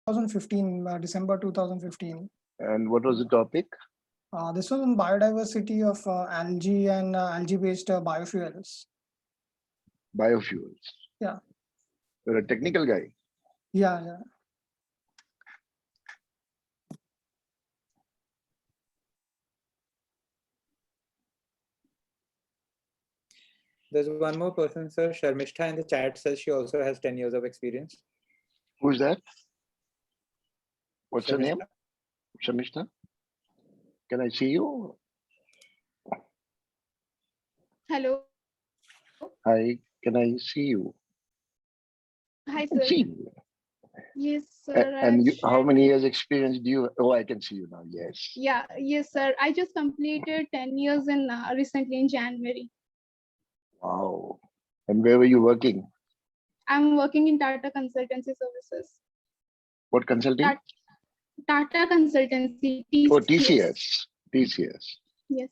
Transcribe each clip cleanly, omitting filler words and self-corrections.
2015, December 2015. And what was the topic? This was on biodiversity of algae and algae-based biofuels. Biofuels. Yeah. You're a technical guy. Yeah, yeah. There's one more person, sir. Sharmishta in the chat says she also has 10 years of experience. Who's that? What's her Sharmishta. name? Shamishta? Can I see you? Hello. Hi, can I see you? Hi, I can sir. see you. Yes, sir. And you, how shared many my- years experience do you? Oh, I can see you now. Yes. Yeah, yes, sir. I just completed 10 years in recently in January. Wow. And where were you working? I'm working in Tata Consultancy Services. What consulting? Tata Consultancy, Oh, TCS. TCS. Yes.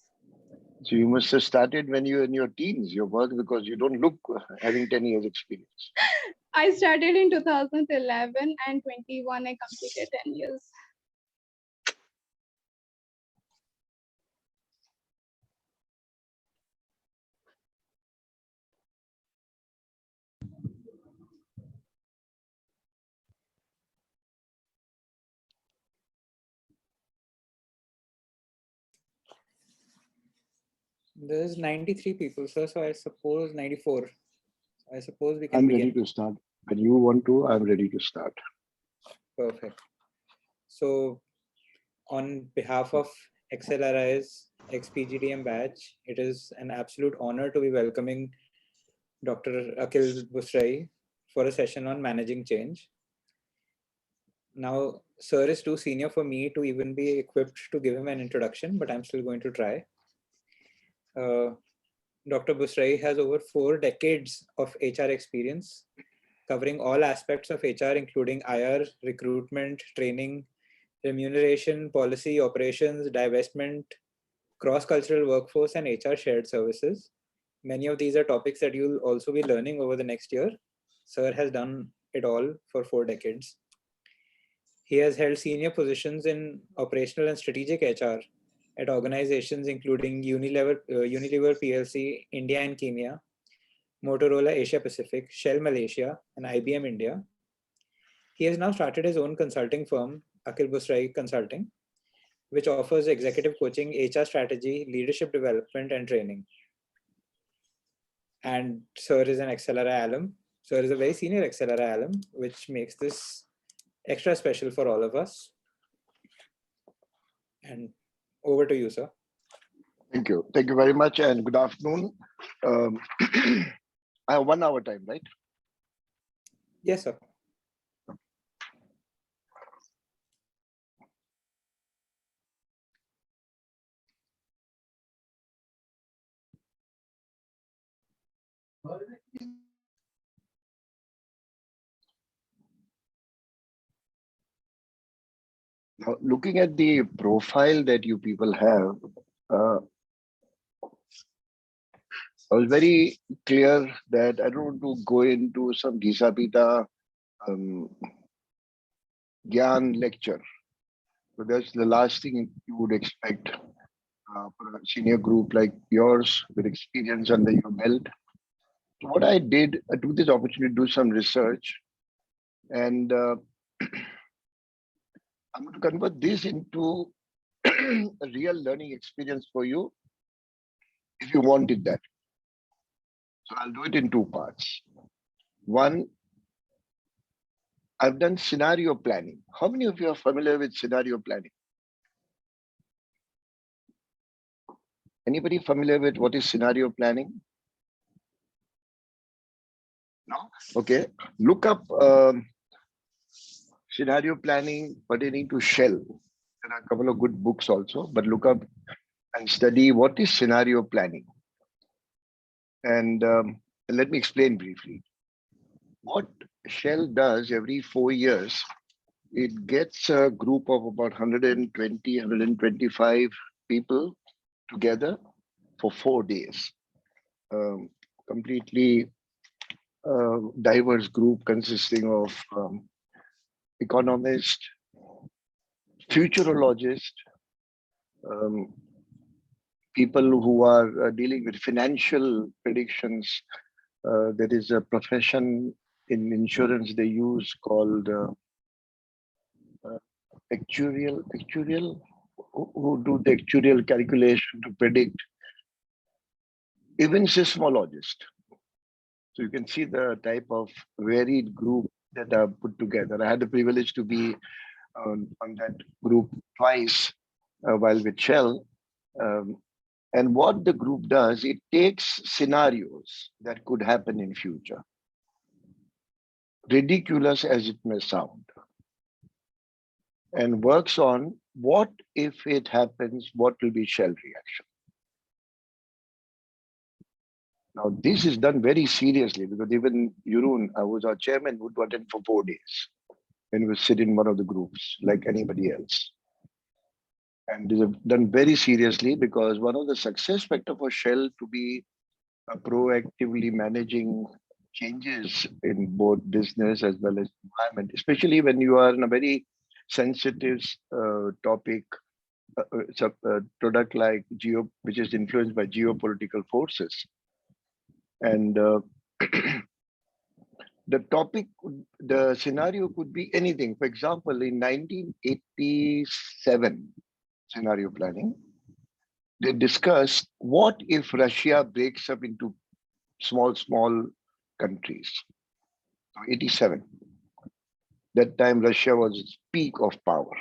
So you must have started when you were in your teens, your work, because you don't look having 10 years experience. I started in 2011 and 21. I completed 10 years. There's 93 people, sir. So I suppose 94. I suppose we can I'm begin. ready to start. When you want to, I'm ready to start. Perfect. So on behalf of XLRI's ExPGDM batch, it is an absolute honor to be welcoming Dr. Aquil Busrai for a session on managing change. Now, sir is too senior for me to even be equipped to give him an introduction, but I'm still going to try. Dr. Busrai has over 4 decades of HR experience, covering all aspects of HR, including IR, recruitment, training, remuneration, policy, operations, divestment, cross-cultural workforce, and HR shared services. Many of these are topics that you'll also be learning over the next year. Sir has done it all for 4 decades. He has held senior positions in operational and strategic HR at organizations including Unilever PLC, India and Kenya, Motorola Asia Pacific, Shell Malaysia, and IBM India. He has now started his own consulting firm, Aquil Busrai Consulting, which offers executive coaching, HR strategy, leadership development, and training. And Sir is an XLRI alum. Sir is a very senior XLRI alum, which makes this extra special for all of us. And over to you, sir. Thank you. Thank you very much and good afternoon. I have 1 hour time, right? Yes, sir. Now, looking at the profile that you people have, I was very clear that I don't want to go into some Gisa-Pita Gyan lecture. So that's the last thing you would expect for a senior group like yours with experience under your belt. So what I did, I took this opportunity to do some research, and I'm going to convert this into a real learning experience for you if you wanted that. So I'll do it in 2 parts. One, I've done scenario planning. How many of you are familiar with scenario planning? Anybody familiar with what is scenario planning? No? Okay. Look up scenario planning pertaining to Shell. There are a couple of good books also, but look up and study what is scenario planning. And let me explain briefly. What Shell does every 4 years, it gets a group of about 120, 125 people together for 4 days. Completely diverse group consisting of economist, futurologist, people who are dealing with financial predictions. There is a profession in insurance they use called actuarial, who do the actuarial calculation to predict, even seismologist. So you can see the type of varied group that are put together. I had the privilege to be on that group twice while with Shell. And what the group does, it takes scenarios that could happen in future, ridiculous as it may sound, and works on what if it happens, what will be Shell reaction. Now, this is done very seriously because even Jeroen, I was our chairman, would attend for 4 days and he would sit in one of the groups like anybody else. And this is done very seriously because one of the success factors for Shell to be proactively managing changes in both business as well as environment, especially when you are in a very sensitive topic, it's a product like which is influenced by geopolitical forces. And the topic, the scenario could be anything. For example, in 1987 scenario planning, they discussed what if Russia breaks up into small countries. 87. That time Russia was its peak of power.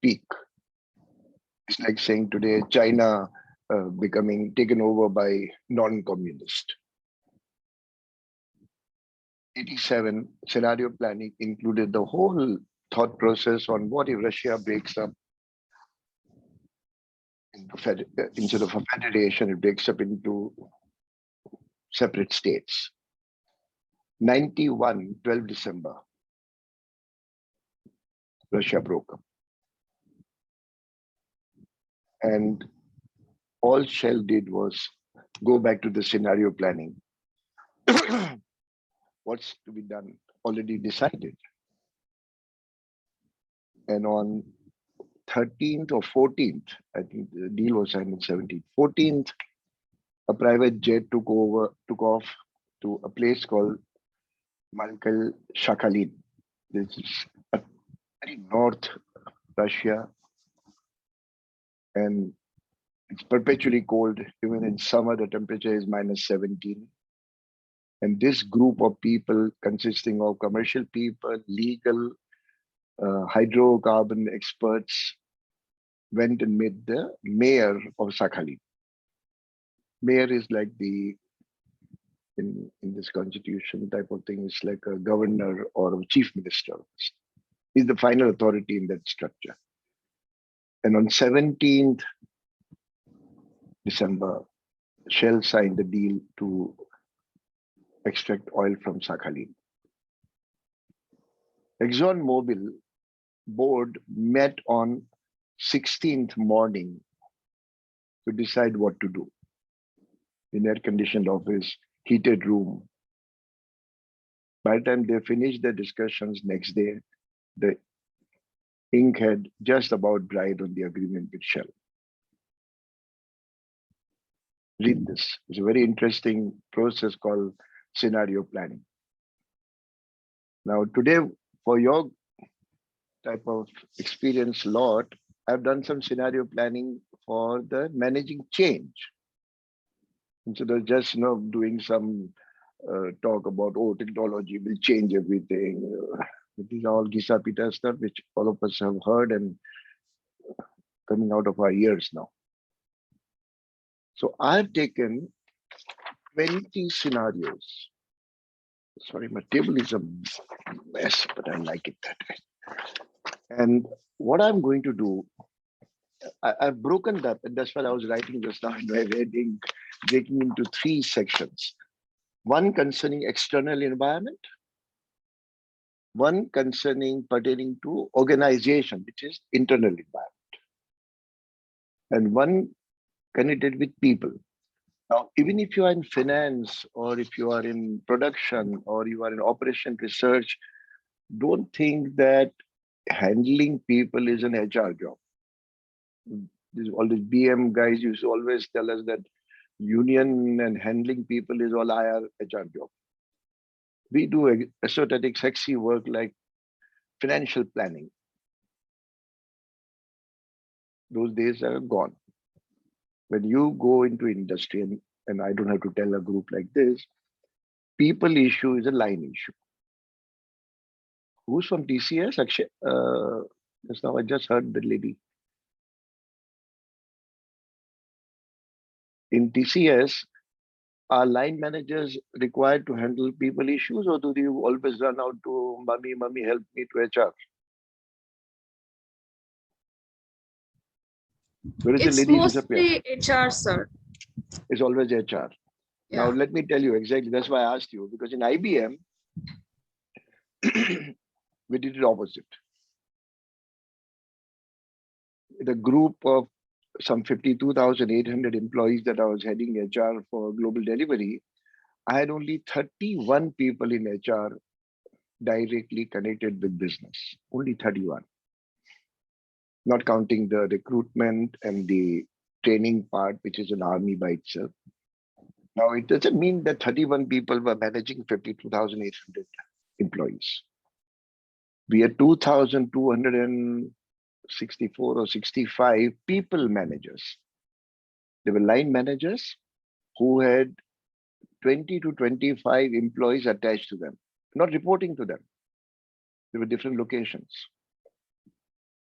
Peak. It's like saying today China becoming taken over by non-communist. 87 scenario planning included the whole thought process on what if Russia breaks up into instead of a federation, it breaks up into separate states. 91, 12 December, Russia broke up. And all Shell did was go back to the scenario planning. What's to be done? Already decided. And on 13th or 14th, I think the deal was signed on 17th. 14th, a private jet took off to a place called Malkal Shakhalin. This is a very north Russia, and it's perpetually cold. Even in summer, the temperature is -17. And this group of people consisting of commercial people, legal, hydrocarbon experts, went and met the mayor of Sakhalin. Mayor is like the, in this constitution type of thing, it's like a governor or a chief minister. He's the final authority in that structure. And on 17th December, Shell signed the deal to extract oil from Sakhalin. ExxonMobil board met on 16th morning to decide what to do. In air-conditioned office, heated room. By the time they finished their discussions next day, the ink had just about dried on the agreement with Shell. Read this. It's a very interesting process called scenario planning. Now, today, for your type of experience lot, I've done some scenario planning for the managing change. Instead of just doing some talk about, oh, technology will change everything. These are all Gisa Pita stuff, which all of us have heard and coming out of our ears now. So I've taken 20 scenarios. Sorry, my table is a mess, but I like it that way. And what I'm going to do, I've broken that. That's what I was writing just now in my reading, breaking into 3 sections. One concerning external environment, one concerning pertaining to organization, which is internal environment, and one connected with people. Now, even if you are in finance or if you are in production or you are in operation research, don't think that handling people is an HR job. All these BM guys used to always tell us that union and handling people is all HR job. We do esoteric, sexy work like financial planning. Those days are gone. When you go into industry, and I don't have to tell a group like this, people issue is a line issue. Who's from TCS? Akshay, just now I just heard the lady. In TCS, are line managers required to handle people issues, or do you always run out to mommy, help me to HR? Where is the It's lady disappear? mostly HR, sir. It's always HR. Yeah. Now, let me tell you exactly. That's why I asked you, because in IBM, we did it opposite. The group of some 52,800 employees that I was heading HR for global delivery, I had only 31 people in HR directly connected with business. Only 31. Not counting the recruitment and the training part, which is an army by itself. Now, it doesn't mean that 31 people were managing 52,800 employees. We had 2,264 or 65 people managers. They were line managers who had 20 to 25 employees attached to them, not reporting to them. They were different locations,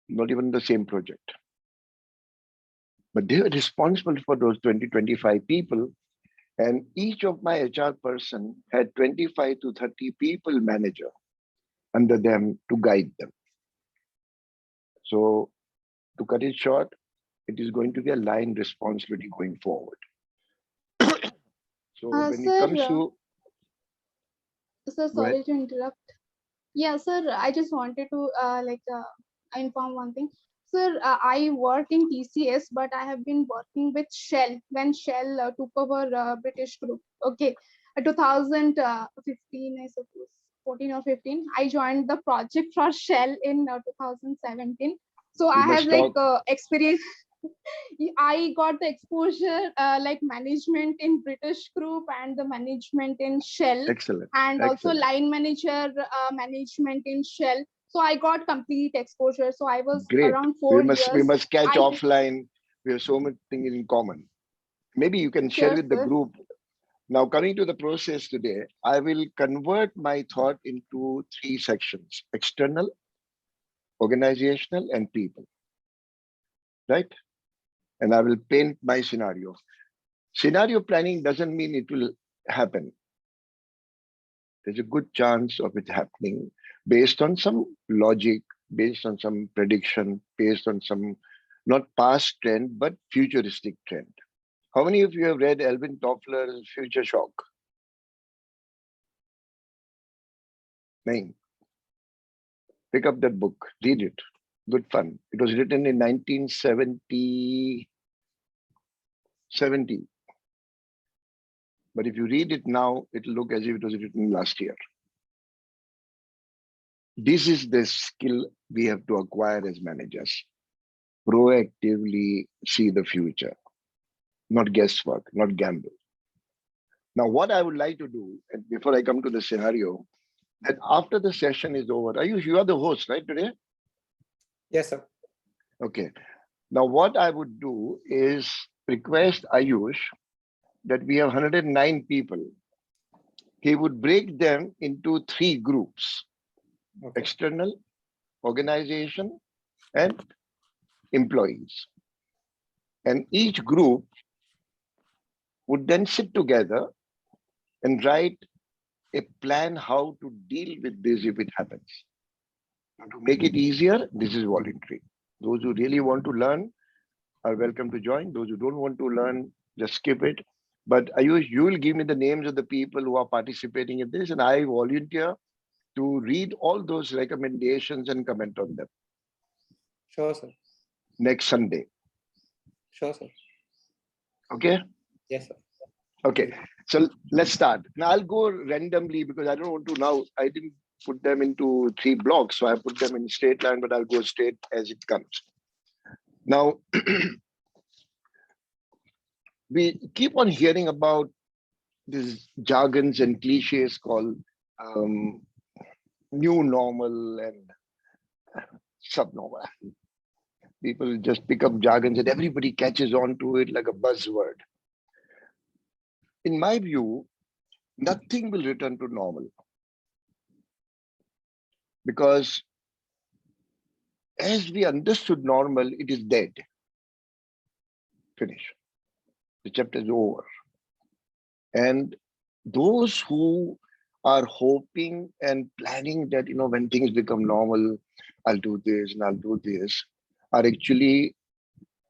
not even the same project. But they were responsible for those 20, 25 people. And each of my HR person had 25 to 30 people manager under them to guide them. So to cut it short, it is going to be a line responsibility going forward. So when it comes to... Sir, sorry to interrupt. Yeah, sir, I just wanted to inform one thing. Sir, I work in TCS, but I have been working with Shell when Shell took over British Group. Okay, 2015, I suppose, 14 or 15. I joined the project for Shell in 2017. So I have experience. I got the exposure like management in British Group and the management in Shell. Excellent. And Excellent. Also line manager management in Shell. So I got complete exposure. So I was Great. around 4 years. We must catch offline. We have so many things in common. Maybe you can share with the group. Now, coming to the process today, I will convert my thought into 3 sections: external, organizational, and people. Right? And I will paint my scenario. Scenario planning doesn't mean it will happen. There's a good chance of it happening based on some logic, based on some prediction, based on some not past trend, but futuristic trend. How many of you have read Alvin Toffler's Future Shock? Name. Pick up that book, read it. Good fun. It was written in 1970. But if you read it now, it'll look as if it was written last year. This is the skill we have to acquire as managers. Proactively see the future, not guesswork, not gamble. Now, what I would like to do, and before I come to the scenario, that after the session is over, you are the host, right, today? Yes, sir. Okay. Now, what I would do is request Ayush that we have 109 people. He would break them into 3 groups: okay. External, organization, and employees. And each group would then sit together and write a plan how to deal with this if it happens. Now, to make it easier, this is voluntary. Those who really want to learn are welcome to join. Those who don't want to learn, just skip it. But Ayush, you will give me the names of the people who are participating in this, and I volunteer to read all those recommendations and comment on them. Sure, sir. Next Sunday. Sure, sir. Okay? Yes, sir. Okay, so let's start. Now I'll go randomly because I don't want to now. I didn't put them into 3 blocks. So I put them in straight line, but I'll go straight as it comes. Now, we keep on hearing about these jargons and cliches called new normal and subnormal. People just pick up jargons and everybody catches on to it like a buzzword. In my view, nothing will return to normal, because as we understood normal, it is dead. Finish. The chapter is over. And those who are hoping and planning that, when things become normal, I'll do this and I'll do this, are actually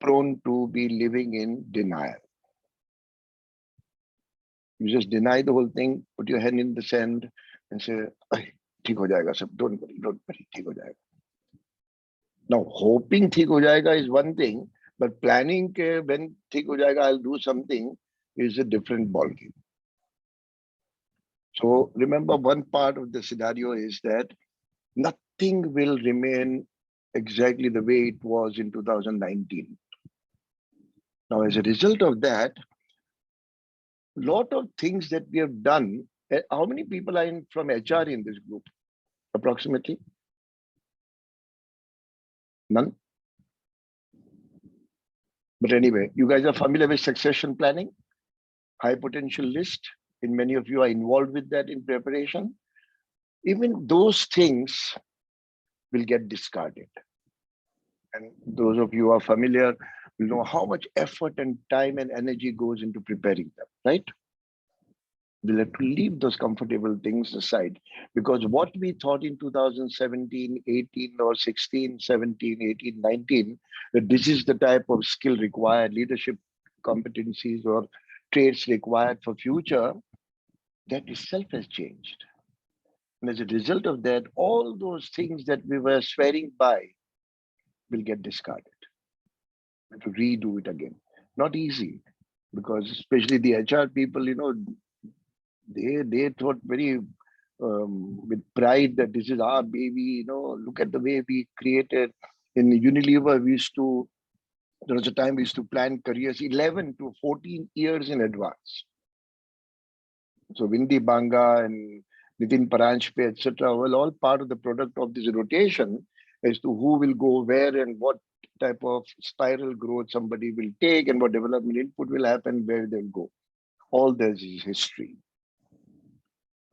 prone to be living in denial. You just deny the whole thing, put your hand in the sand and say, "Theek ho jayega sab, don't worry, theek ho jayega." Now, hoping theek ho jayega is one thing, but planning when theek ho jayega, I'll do something is a different ballgame. So remember, one part of the scenario is that nothing will remain exactly the way it was in 2019. Now, as a result of that, a lot of things that we have done, how many people are from HR in this group? Approximately? None? But anyway, you guys are familiar with succession planning, high potential list, and many of you are involved with that in preparation. Even those things will get discarded. And those of you who are familiar will know how much effort and time and energy goes into preparing them, right? We'll have to leave those comfortable things aside, because what we thought in 2017, 18 or 16, 17, 18, 19, that this is the type of skill required, leadership competencies or traits required for future, that itself has changed. And as a result of that, all those things that we were swearing by will get discarded. We have to redo it again. Not easy, because especially the HR people, they thought very with pride that this is our baby. Look at the way we created. In Unilever, there was a time we used to plan careers 11 to 14 years in advance. So Vindi Banga and Nitin Paranjpe, etc., were all part of the product of this rotation as to who will go where and what type of spiral growth somebody will take and what development input will happen, where they'll go. All this is history.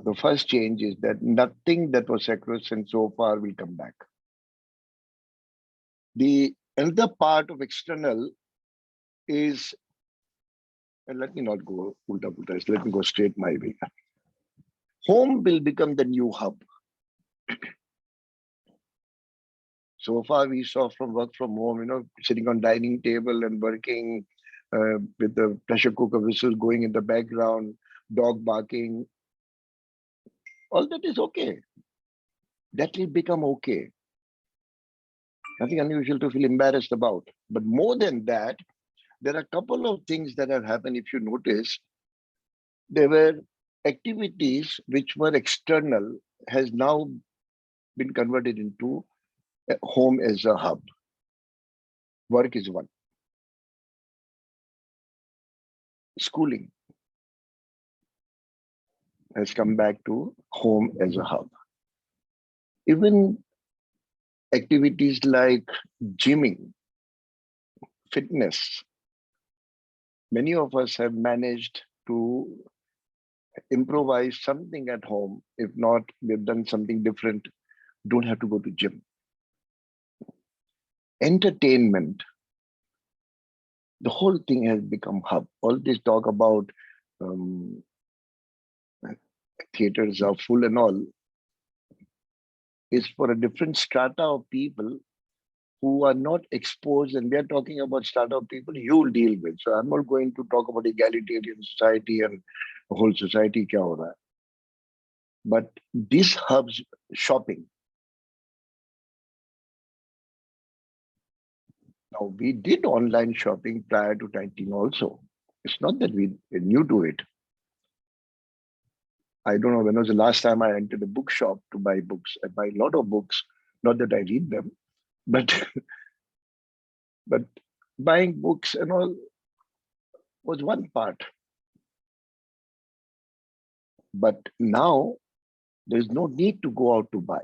The first change is that nothing that was sacrosanct so far will come back. The another part of external is, and let me not go ulta pulta, let me go straight my way. Home will become the new hub. So far, we saw from work from home, sitting on dining table and working with the pressure cooker whistle going in the background, dog barking. All that is okay. That will become okay. Nothing unusual to feel embarrassed about. But more than that, there are a couple of things that have happened. If you notice, there were activities which were external has now been converted into home as a hub. Work is one. Schooling has come back to home as a hub. Even activities like gymming, fitness, many of us have managed to improvise something at home. If not, we've done something different. Don't have to go to gym. Entertainment, the whole thing has become hub. All this talk about theaters are full and all is for a different strata of people who are not exposed, and we are talking about strata of people you'll deal with. So I'm not going to talk about egalitarian society and the whole society kya ho raha hai. But these hubs, shopping. Now, we did online shopping prior to 19 also. It's not that we are new to it. I don't know when was the last time I entered a bookshop to buy books. I buy a lot of books, not that I read them, but but buying books and all was one part. But now there's no need to go out to buy.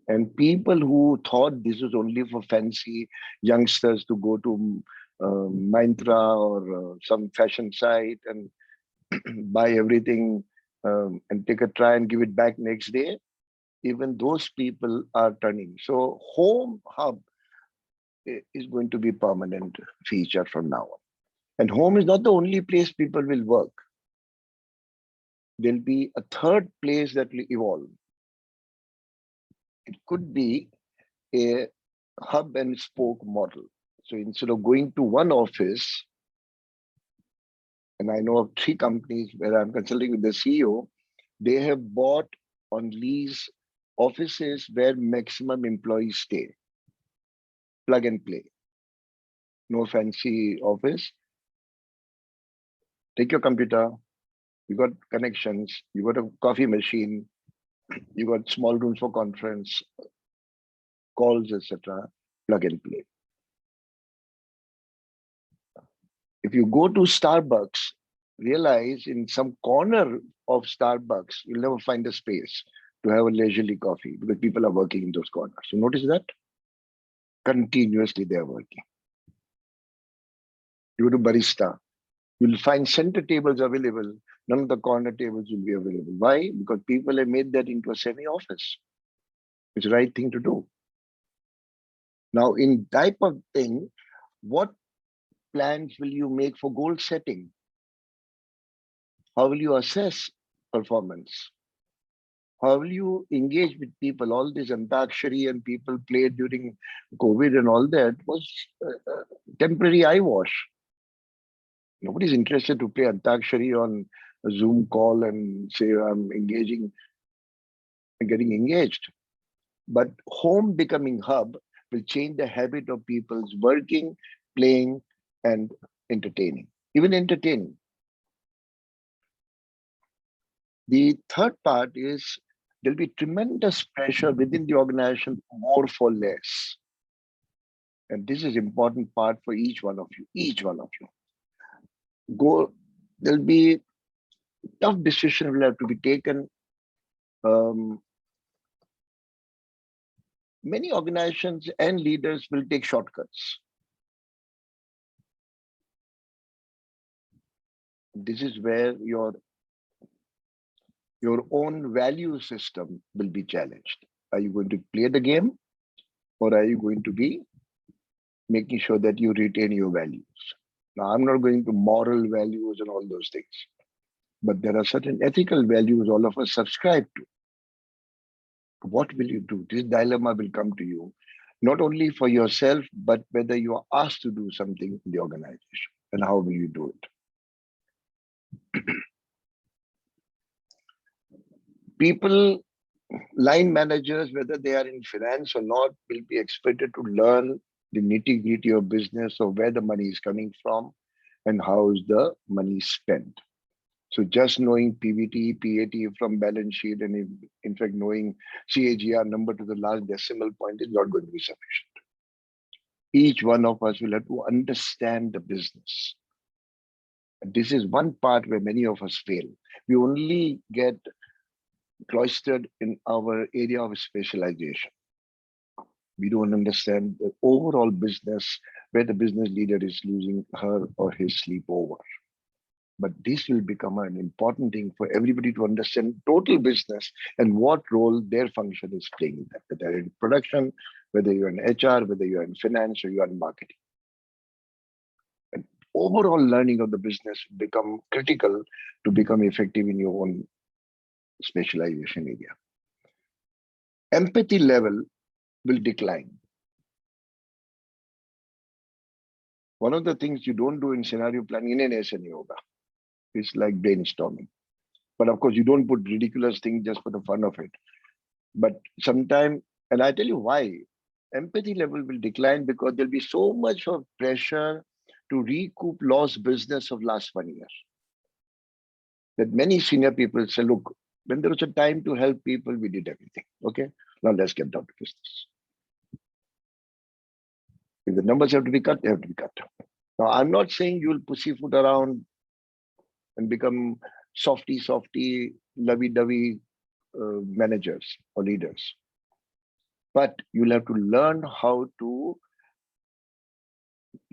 And people who thought this was only for fancy youngsters to go to Myntra or some fashion site and buy everything and take a try and give it back next day, even those people are turning. So home hub is going to be a permanent feature from now on. And home is not the only place people will work. There'll be a third place that will evolve. It could be a hub and spoke model. So instead of going to one office, and I know of 3 companies where I'm consulting with the CEO, they have bought on lease offices where maximum employees stay. Plug and play. No fancy office. Take your computer, you got connections, you got a coffee machine, you got small rooms for conference, calls, etc. Plug and play. If you go to Starbucks, realize in some corner of Starbucks, you'll never find a space to have a leisurely coffee because people are working in those corners. So notice that? Continuously they are working. You go to barista, you'll find center tables available. None of the corner tables will be available. Why? Because people have made that into a semi-office. It's the right thing to do. Now, in type of thing, what plans will you make for goal setting? How will you assess performance? How will you engage with people? All this Antakshari and people played during COVID and all that was temporary eyewash. Nobody's interested to play Antakshari on a Zoom call and say, I'm engaging and getting engaged. But home becoming hub will change the habit of people's working, playing, and entertaining, even entertaining. The third part is there'll be tremendous pressure within the organization, more for less. And this is important part for each one of you. There'll be tough decision will have to be taken. Many organizations and leaders will take shortcuts. This is where your own value system will be challenged. Are you going to play the game, or are you going to be making sure that you retain your values? Now, I'm not going to moral values and all those things, but there are certain ethical values all of us subscribe to. What will you do? This dilemma will come to you, not only for yourself, but whether you are asked to do something in the organization, and how will you do it? People, line managers, whether they are in finance or not, will be expected to learn the nitty-gritty of business, of where the money is coming from and how is the money spent. So just knowing PBT, PAT from balance sheet, and in fact knowing CAGR number to the last decimal point is not going to be sufficient. Each one of us will have to understand the business. This is one part where many of us fail. We only get cloistered in our area of specialization. We don't understand the overall business, where the business leader is losing her or his sleep over. But this will become an important thing for everybody to understand total business and what role their function is playing in that, whether they're in production, whether you're in HR, whether you're in finance, or you're in marketing. And overall learning of the business will become critical to become effective in your own specialization area. Empathy level will decline. One of the things you don't do in scenario planning in NS and yoga is like brainstorming. But of course, you don't put ridiculous things just for the fun of it. But sometimes, and I tell you why, empathy level will decline because there'll be so much of pressure to recoup lost business of last 1 year. that many senior people say, look, when there was a time to help people, we did everything. Okay, now let's get down to business. If the numbers have to be cut, they have to be cut. Now, I'm not saying you'll pussyfoot around and become softy, lovey-dovey managers or leaders. But you'll have to learn how to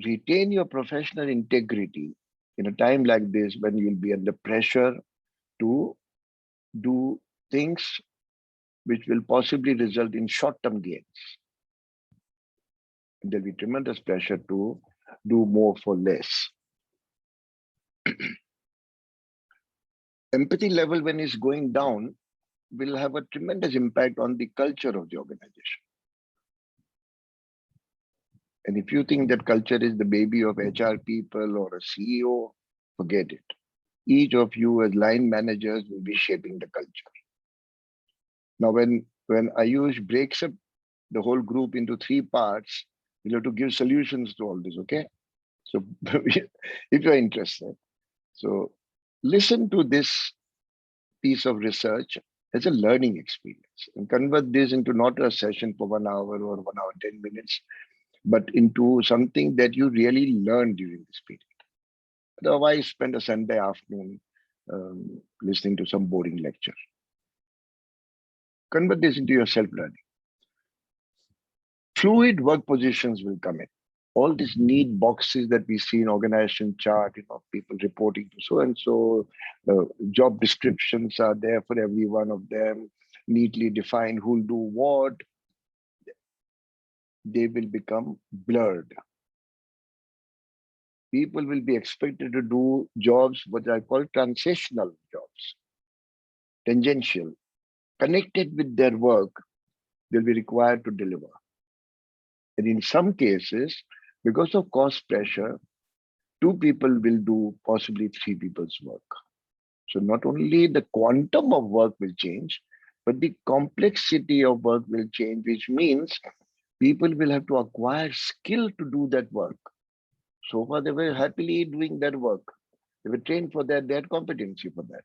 retain your professional integrity in a time like this when you'll be under pressure to do things which will possibly result in short-term gains. There'll be tremendous pressure to do more for less. Empathy level, when it's going down, will have a tremendous impact on the culture of the organization. And if you think that culture is the baby of HR people or a CEO, forget it. Each of you as line managers will be shaping the culture. Now, when Ayush breaks up the whole group into 3 parts, you'll have to give solutions to all this, okay? So if you're interested, so listen to this piece of research as a learning experience and convert this into not a session for 1 hour or 1 hour, 10 minutes, but into something that you really learn during this period. Otherwise, spend a Sunday afternoon listening to some boring lecture. Convert this into your self-learning. Fluid work positions will come in. All these neat boxes that we see in organization chart, people reporting to so-and-so, job descriptions are there for every one of them, neatly defined who'll do what. They will become blurred. People will be expected to do jobs, what I call transitional jobs, tangential, connected with their work, they'll be required to deliver. And in some cases, because of cost pressure, 2 people will do possibly 3 people's work. So not only the quantum of work will change, but the complexity of work will change, which means people will have to acquire skill to do that work. So far, they were happily doing that work. They were trained for that, they had competency for that.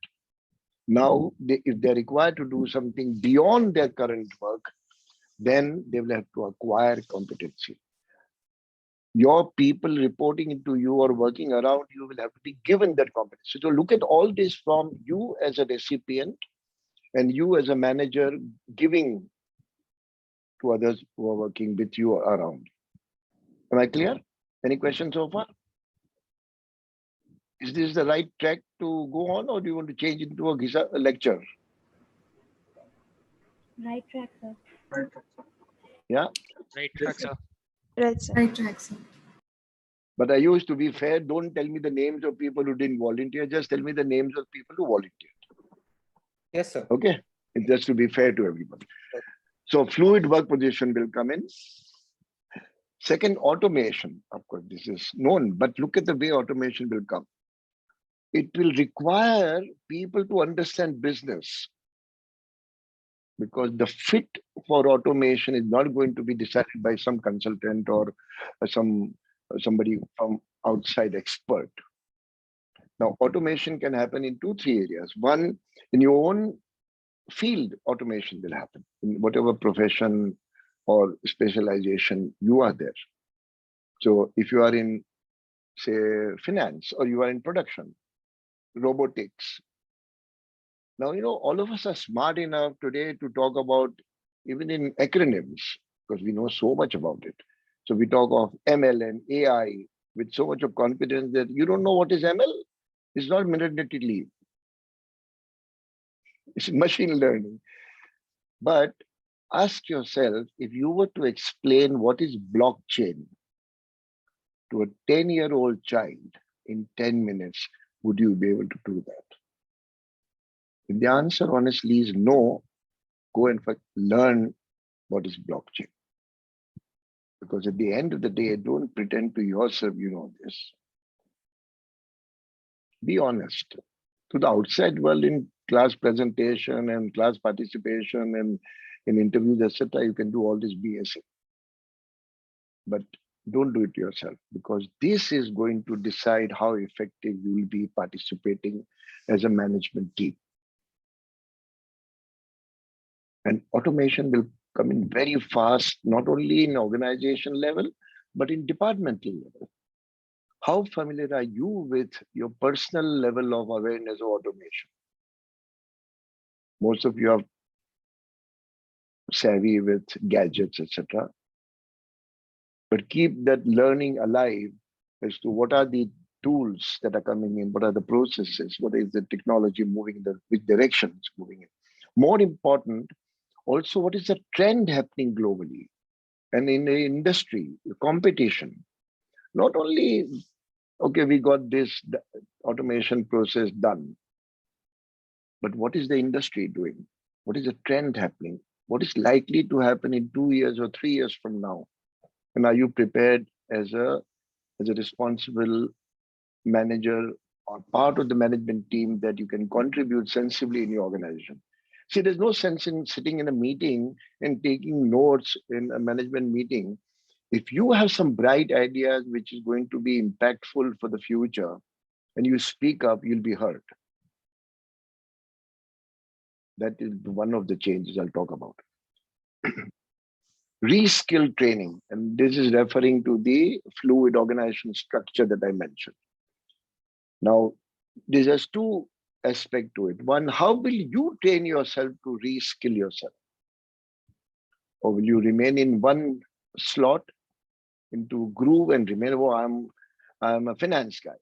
Now, if they're required to do something beyond their current work, then they will have to acquire competency. Your people reporting into you or working around you will have to be given that competency. So look at all this from you as a recipient and you as a manager giving to others who are working with you around. Am I clear? Any questions so far? Is this the right track to go on, or do you want to change into a lecture? Right track, sir. Yeah? Right track, sir. Right, sir. Right track, sir. But I used to be fair. Don't tell me the names of people who didn't volunteer. Just tell me the names of people who volunteered. Yes, sir. Okay? It's just to be fair to everybody. So fluid work position will come in. Second, automation. Of course, this is known, but look at the way automation will come. It will require people to understand business, because the fit for automation is not going to be decided by some consultant or somebody from outside expert. Now, automation can happen in 2-3 areas. One, in your own field, automation will happen in whatever profession or specialization you are there. So if you are in, say, finance, or you are in production, robotics. Now, all of us are smart enough today to talk about even in acronyms, because we know so much about it. So we talk of ML and AI with so much of confidence that you don't know what is ML. It's not maternity leave. It's machine learning. But ask yourself, if you were to explain what is blockchain to a 10-year-old child in 10 minutes, would you be able to do that? If the answer honestly is no, go and learn what is blockchain. Because at the end of the day, don't pretend to yourself you know this. Be honest. To the outside world, in class presentation and class participation and in interviews, etc., you can do all this BS. But don't do it yourself, because this is going to decide how effective you will be participating as a management team. And automation will come in very fast, not only in organization level, but in departmental level. How familiar are you with your personal level of awareness of automation? Most of you are savvy with gadgets, etc. But keep that learning alive as to what are the tools that are coming in, what are the processes, what is the technology moving, which direction it's moving in. More important, also what is the trend happening globally and in the industry, the competition. Not only, okay, we got this automation process done, but what is the industry doing? What is the trend happening? What is likely to happen in 2 years or 3 years from now? And are you prepared as a responsible manager or part of the management team that you can contribute sensibly in your organization? See, there's no sense in sitting in a meeting and taking notes in a management meeting. If you have some bright ideas which is going to be impactful for the future and you speak up, you'll be heard. That is one of the changes I'll talk about. Reskill training, and this is referring to the fluid organization structure that I mentioned. Now, this has two aspects to it. One, how will you train yourself to reskill yourself? Or will you remain in one slot into groove and remain, oh, I'm a finance guy,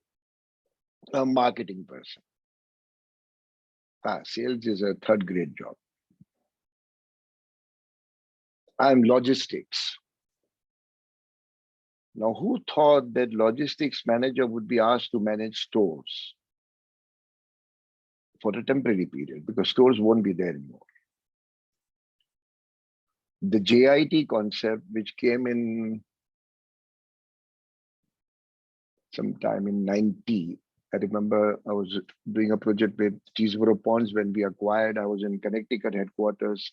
a marketing person. Sales is a third grade job. I'm logistics. Now, who thought that logistics manager would be asked to manage stores for a temporary period, because stores won't be there anymore? The JIT concept, which came in sometime in 90, I remember I was doing a project with Cheeseboro Ponds when we acquired. I was in Connecticut headquarters.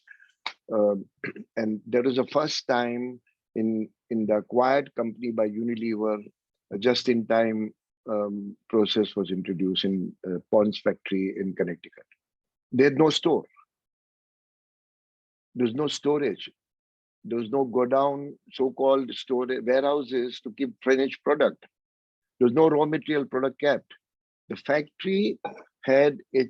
And there was the first time in the acquired company by Unilever, a just-in-time process was introduced in Ponds factory in Connecticut. They had no store. There's no storage. There's no go down, so-called storage warehouses to keep finished product. There's no raw material product kept. The factory had a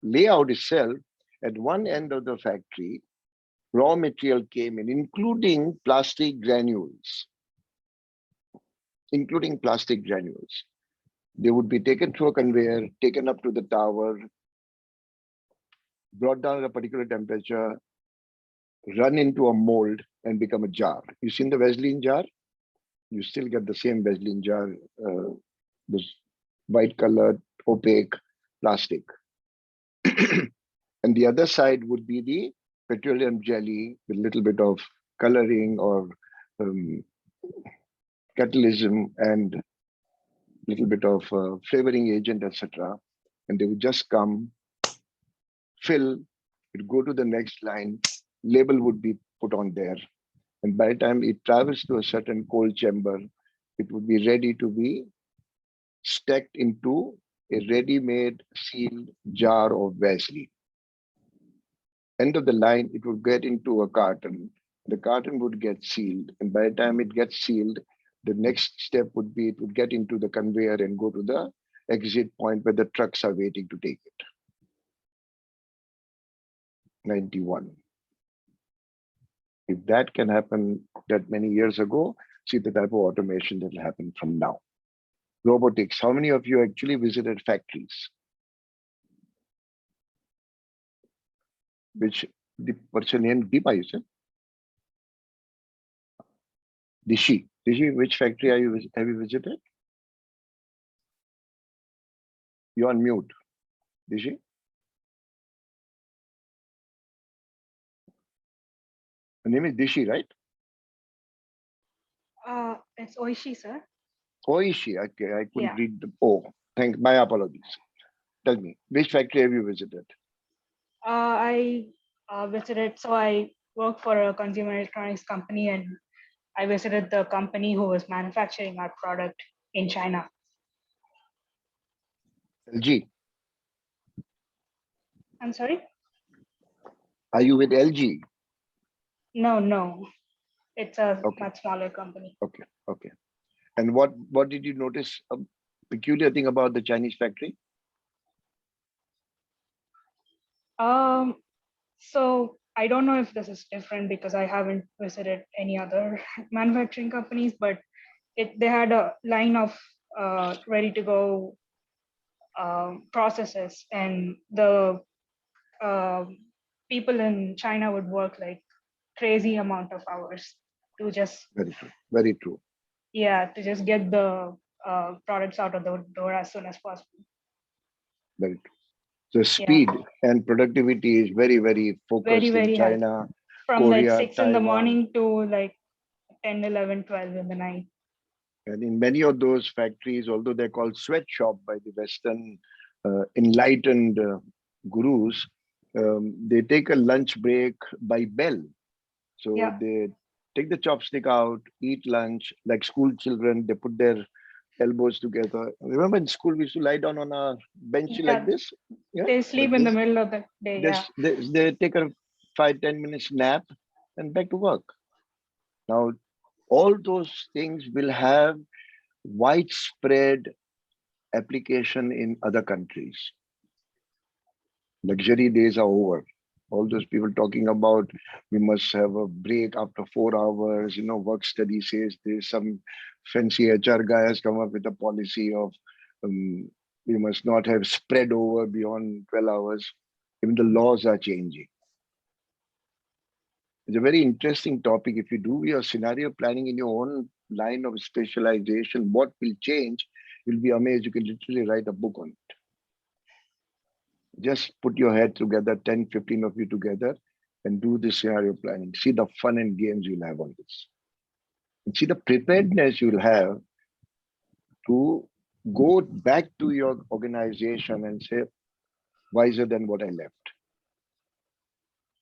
layout itself. At one end of the factory, raw material came in, including plastic granules. They would be taken through a conveyor, taken up to the tower, brought down at a particular temperature, run into a mold and become a jar. You've seen the Vaseline jar? You still get the same Vaseline jar, this white colored, opaque plastic. And the other side would be the petroleum jelly with a little bit of coloring or catalysm and a little bit of flavoring agent, etc. And they would just come, fill, it go to the next line, label would be put on there. And by the time it travels to a certain cold chamber, it would be ready to be stacked into a ready-made sealed jar of Vaseline. End of the line, it would get into a carton. The carton would get sealed. And by the time it gets sealed, the next step would be it would get into the conveyor and go to the exit point where the trucks are waiting to take it. 91. If that can happen that many years ago, see the type of automation that will happen from now. Robotics. How many of you actually visited factories? What's your name? Deepa, you said? Dishi, which factory have you visited? You're on mute. Dishi? Her name is Dishi, right? It's Oishi, sir. Oishi, okay, I couldn't read the O. My apologies. Tell me, which factory have you visited? I visited, so I work for a consumer electronics company, and I visited the company who was manufacturing our product in China. LG. I'm sorry? Are you with LG? No. It's a Okay. much smaller company. Okay. And what did you notice a peculiar thing about the Chinese factory? So I don't know if this is different because I haven't visited any other manufacturing companies, but they had a line of ready to go processes, and the people in China would work like crazy amount of hours to just Very true. to just get the products out of the door as soon as possible. Very true. So speed and productivity is very, very focused in very high. China, From Korea, like 6 in the morning to like 10, 11, 12 in the night. And in many of those factories, although they're called sweatshop by the Western enlightened gurus, they take a lunch break by bell. So they take the chopstick out, eat lunch, like school children, they put their elbows together. Remember in school, we used to lie down on a bench like this? Yeah. They sleep in the middle of the day. They take a 5-10 minutes nap and back to work. Now, all those things will have widespread application in other countries. Luxury days are over. All those people talking about we must have a break after 4 hours, work study says there's some fancy HR guy has come up with a policy of we must not have spread over beyond 12 hours. Even the laws are changing. It's a very interesting topic. If you do your scenario planning in your own line of specialization, what will change, you'll be amazed. You can literally write a book on it. Just put your head together, 10, 15 of you together, and do the scenario planning. See the fun and games you'll have on this. And see the preparedness you'll have to go back to your organization and say, wiser than what I left.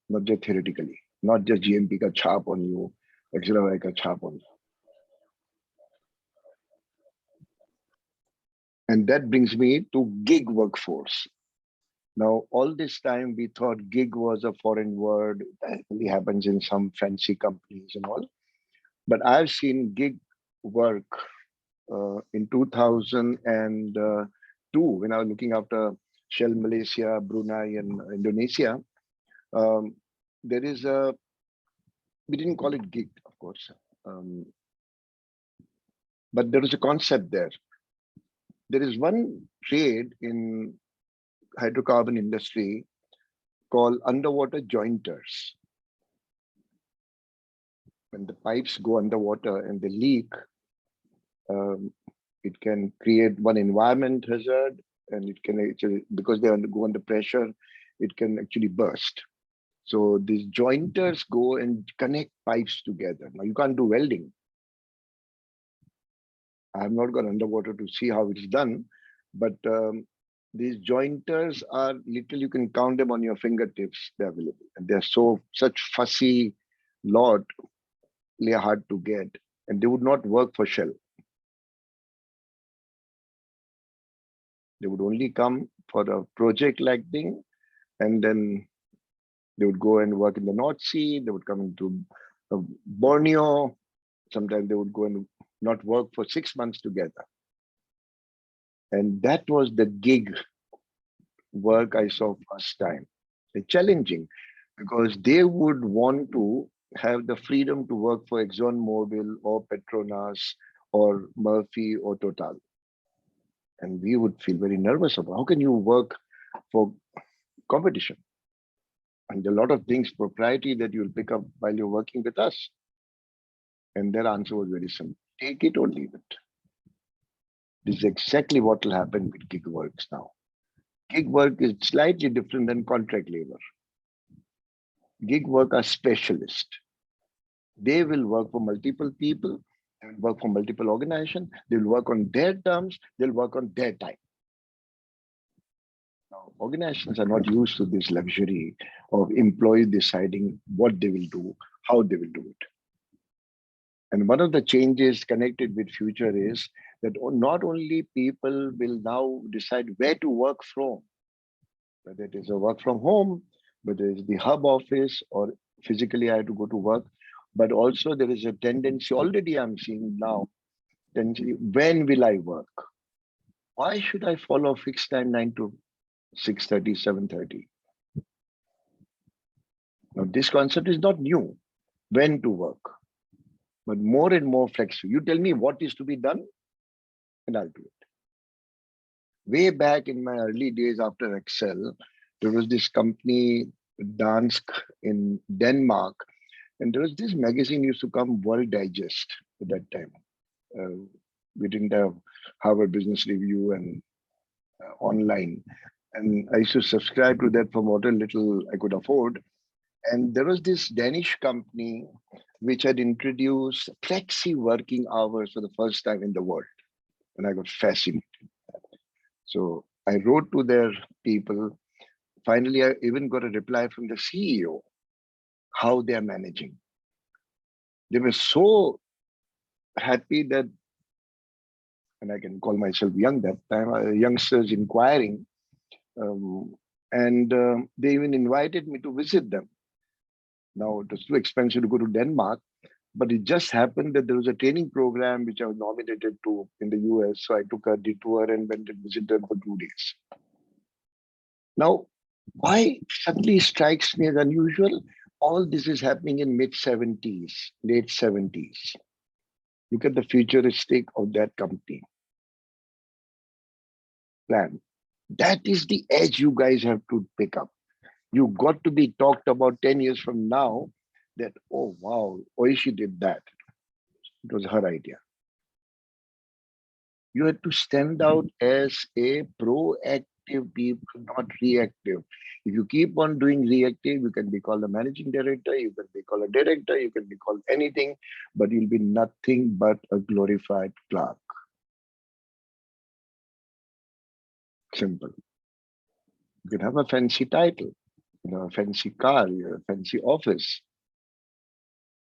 Not just theoretically, not just GMP ka chap on you, XLRI ka chap on you. And that brings me to gig workforce. Now, all this time we thought gig was a foreign word that only happens in some fancy companies and all. But I've seen gig work in 2002 when I was looking after Shell Malaysia, Brunei, and Indonesia. There is we didn't call it gig, of course, but there is a concept there. There is one trade in hydrocarbon industry called underwater jointers. When the pipes go underwater and they leak, it can create one environment hazard, and it can actually, because they go under pressure, it can actually burst. So these jointers go and connect pipes together. Now you can't do welding. I have not gone underwater to see how it's done, but these jointers are literally, you can count them on your fingertips. They're available, and they're such fussy lot, they're hard to get, and they would not work for Shell. They would only come for a project like thing, and then they would go and work in the North Sea. They would come into Borneo. Sometimes they would go and not work for 6 months together. And that was the gig work I saw first time. It's challenging because they would want to have the freedom to work for ExxonMobil or Petronas or Murphy or Total. And we would feel very nervous about how can you work for competition? And a lot of things, proprietary, that you'll pick up while you're working with us. And their answer was very simple. Take it or leave it. This is exactly what will happen with gig works now. Gig work is slightly different than contract labor. Gig work are specialists. They will work for multiple people, they will work for multiple organizations, they will work on their terms, they'll work on their time. Now, organizations are not used to this luxury of employees deciding what they will do, how they will do it. And one of the changes connected with future is that not only people will now decide where to work from, whether it is a work from home, whether it's the hub office or physically I have to go to work, but also there is a tendency, already I'm seeing now, tendency, when will I work? Why should I follow a fixed time 9 to 6:30, 7:30? Now this concept is not new, when to work, but more and more flexible. You tell me what is to be done and I'll do it. Way back in my early days after Excel, there was this company, Dansk in Denmark, and there was this magazine used to come, World Digest at that time. We didn't have Harvard Business Review and online. And I used to subscribe to that for what a little I could afford. And there was this Danish company which had introduced flexi working hours for the first time in the world. And I got fascinated. So I wrote to their people. Finally, I even got a reply from the CEO, how they are managing. They were so happy that, and I can call myself young that time, youngsters inquiring, they even invited me to visit them. Now, it was too expensive to go to Denmark, but it just happened that there was a training program which I was nominated to in the US. So I took a detour and went and visited them for 2 days. Now, why suddenly strikes me as unusual? All this is happening in mid-70s, late 70s. Look at the futuristic of that company plan. That is the edge you guys have to pick up. You got to be talked about 10 years from now that, oh, wow, Oishi did that. It was her idea. You have to stand out as a proactive people, not reactive. If you keep on doing reactive, you can be called a managing director, you can be called a director, you can be called anything, but you'll be nothing but a glorified clerk. Simple. You can have a fancy title, a fancy car, a fancy office.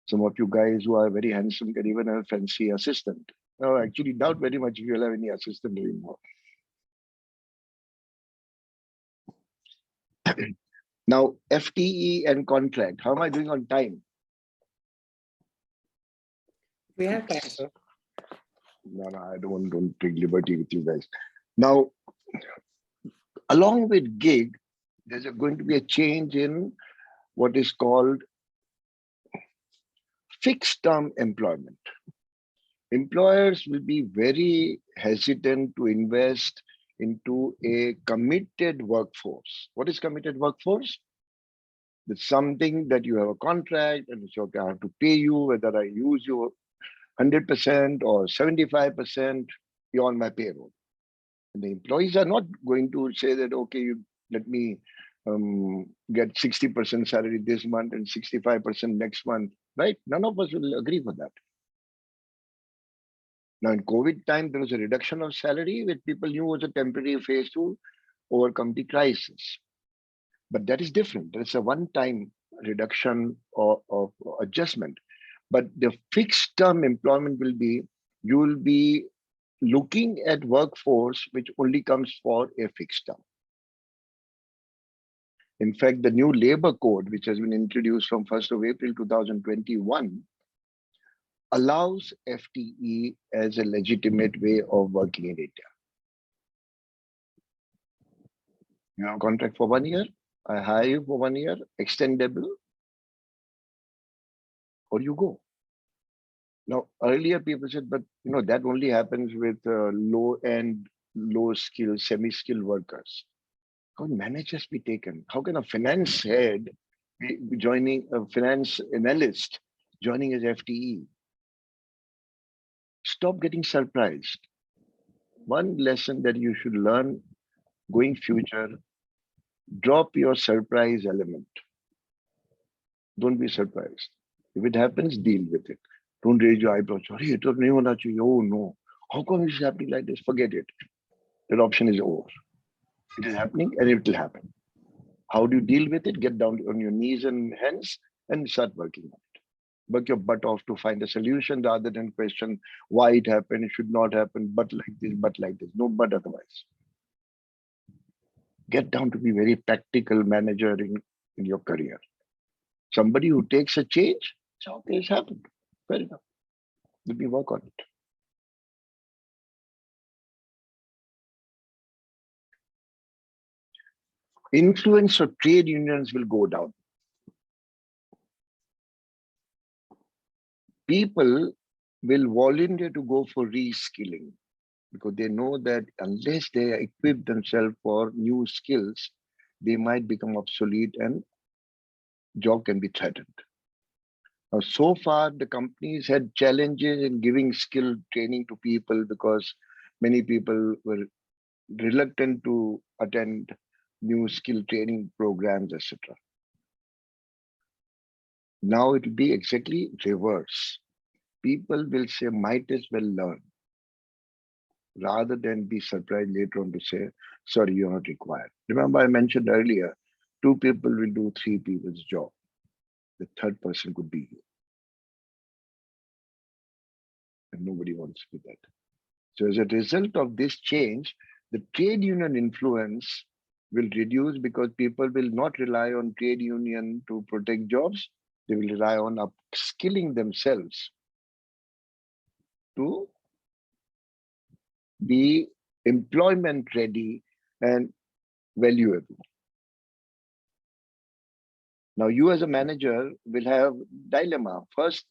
Some of you guys who are very handsome can even have a fancy assistant. No, actually doubt very much if you'll have any assistant anymore. Now, FTE and contract. How am I doing on time? We have time, sir. No, I don't take liberty with you guys. Now, along with gig, there's going to be a change in what is called fixed term employment. Employers will be very hesitant to invest into a committed workforce. What is committed workforce? It's something that you have a contract and it's okay, I have to pay you whether I use you 100% or 75%, you're on my payroll. And the employees are not going to say that, okay, you let me get 60% salary this month and 65% next month, right? None of us will agree for that. Now in COVID time, there was a reduction of salary, which people knew was a temporary phase to overcome the crisis. But that is different. There's a one-time reduction of adjustment. But the fixed term employment will be, you will be looking at workforce which only comes for a fixed term. In fact, the new labor code, which has been introduced from 1st of April 2021, allows FTE as a legitimate way of working in India. You have a contract for 1 year, I hire you for 1 year, extendable, or you go. Now, earlier people said, but that only happens with low-end, low-skill, semi-skilled workers. How can managers be taken? How can a finance head be joining, a finance analyst joining as FTE? Stop getting surprised. One lesson that you should learn going future, drop your surprise element. Don't be surprised. If it happens, deal with it. Don't raise your eyebrows. Oh no, how come it's happening like this? Forget it. That option is over. It is happening and it will happen. How do you deal with it? Get down on your knees and hands and start working on it. Work your butt off to find a solution rather than question why it happened, it should not happen, but like this, but like this. No, but otherwise. Get down to be very practical manager in your career. Somebody who takes a change, so okay, it's happened. Fair enough. Let me work on it. Influence of trade unions will go down. People will volunteer to go for reskilling because they know that unless they equip themselves for new skills, they might become obsolete and job can be threatened. Now, so far, the companies had challenges in giving skill training to people because many people were reluctant to attend new skill training programs, etc. Now it will be exactly reverse. People will say, might as well learn, rather than be surprised later on to say, sorry, you're not required. Remember, I mentioned earlier, 2 people will do 3 people's job. The third person could be you. And nobody wants to do that. So as a result of this change, the trade union influence will reduce because people will not rely on trade union to protect jobs. They will rely on upskilling themselves to be employment ready and valuable. Now you as a manager will have dilemma. First,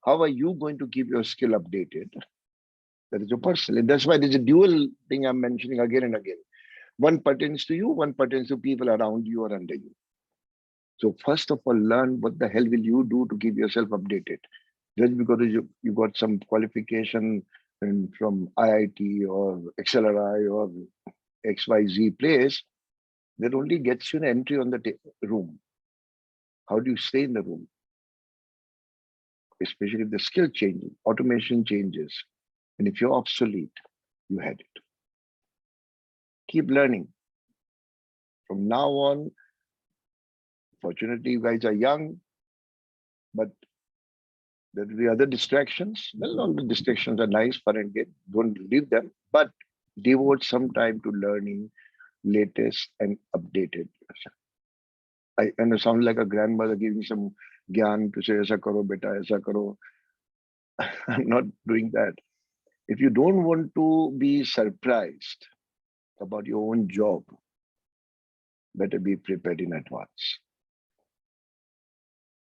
how are you going to keep your skill updated? That is your personal. And that's why there's a dual thing I'm mentioning again and again. One pertains to you, one pertains to people around you or under you. So first of all, learn what the hell will you do to keep yourself updated. Just because you got some qualification from IIT or XLRI or XYZ place, that only gets you an entry on the room. How do you stay in the room? Especially if the skill changes, automation changes. And if you're obsolete, you had it. Keep learning. From now on, fortunately, you guys are young, but there will be other distractions. Well, all the distractions are nice, fun and good. Don't leave them, but devote some time to learning latest and updated. I sound like a grandmother giving some gyan to say, "Aisa karo, beta, aisa karo." I'm not doing that. If you don't want to be surprised about your own job, better be prepared in advance.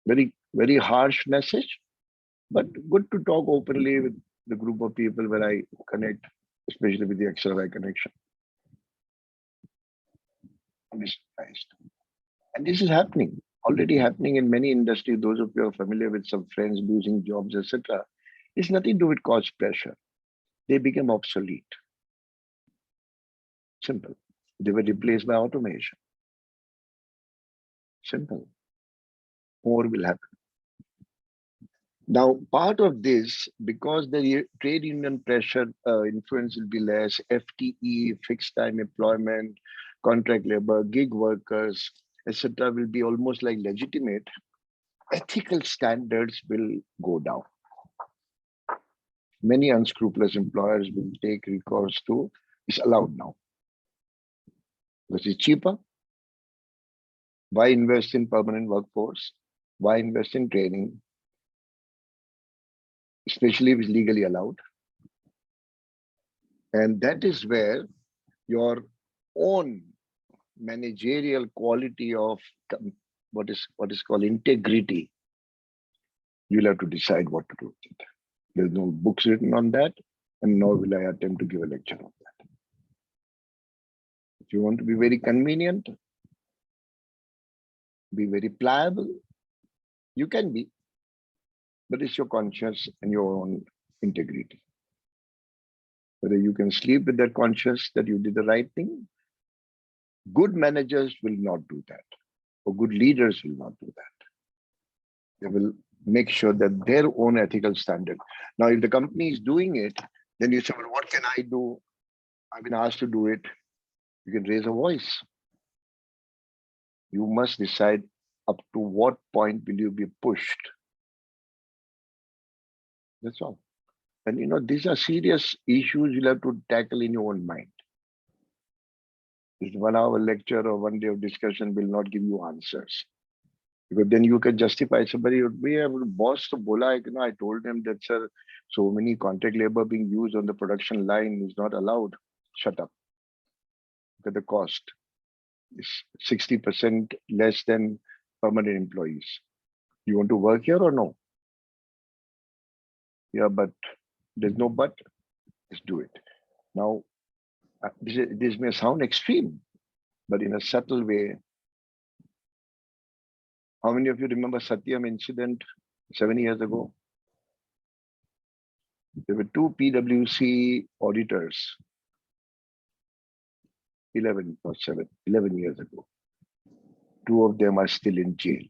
Very, very harsh message, but good to talk openly with the group of people where I connect, especially with the XLRI connection. I'm surprised. And this is happening, already happening in many industries. Those of you are familiar with some friends losing jobs, etc. It's nothing to do with cost pressure. They became obsolete. Simple. They were replaced by automation. Simple. More will happen. Now, part of this, because the trade union pressure influence will be less, FTE, fixed time employment, contract labor, gig workers, etc., will be almost like legitimate. Ethical standards will go down. Many unscrupulous employers will take recourse to, it's allowed now. Because it's cheaper. Why invest in permanent workforce? Why invest in training? Especially if it's legally allowed. And that is where your own managerial quality of what is called integrity, you'll have to decide what to do with it. There's no books written on that, and nor will I attempt to give a lecture on that. If you want to be very convenient, be very pliable, you can be, but it's your conscience and your own integrity. Whether you can sleep with that conscience that you did the right thing. Good managers will not do that, or good leaders will not do that. They will make sure that their own ethical standard. Now, if the company is doing it, then you say, well, what can I do? I've been asked to do it. You can raise a voice. You must decide up to what point will you be pushed That's all. And these are serious issues you'll have to tackle in your own mind. This 1 hour lecture or 1 day of discussion will not give you answers. Because then you can justify somebody, we have boss to bola, I told them that, sir, so many contract labor being used on the production line is not allowed. Shut up. Look at the cost. It's 60% less than permanent employees. You want to work here or no? Yeah, but there's no but. Let's do it. Now, this may sound extreme, but in a subtle way. How many of you remember Satyam incident 7 years ago? There were 2 PwC auditors, 11 years ago. 2 of them are still in jail.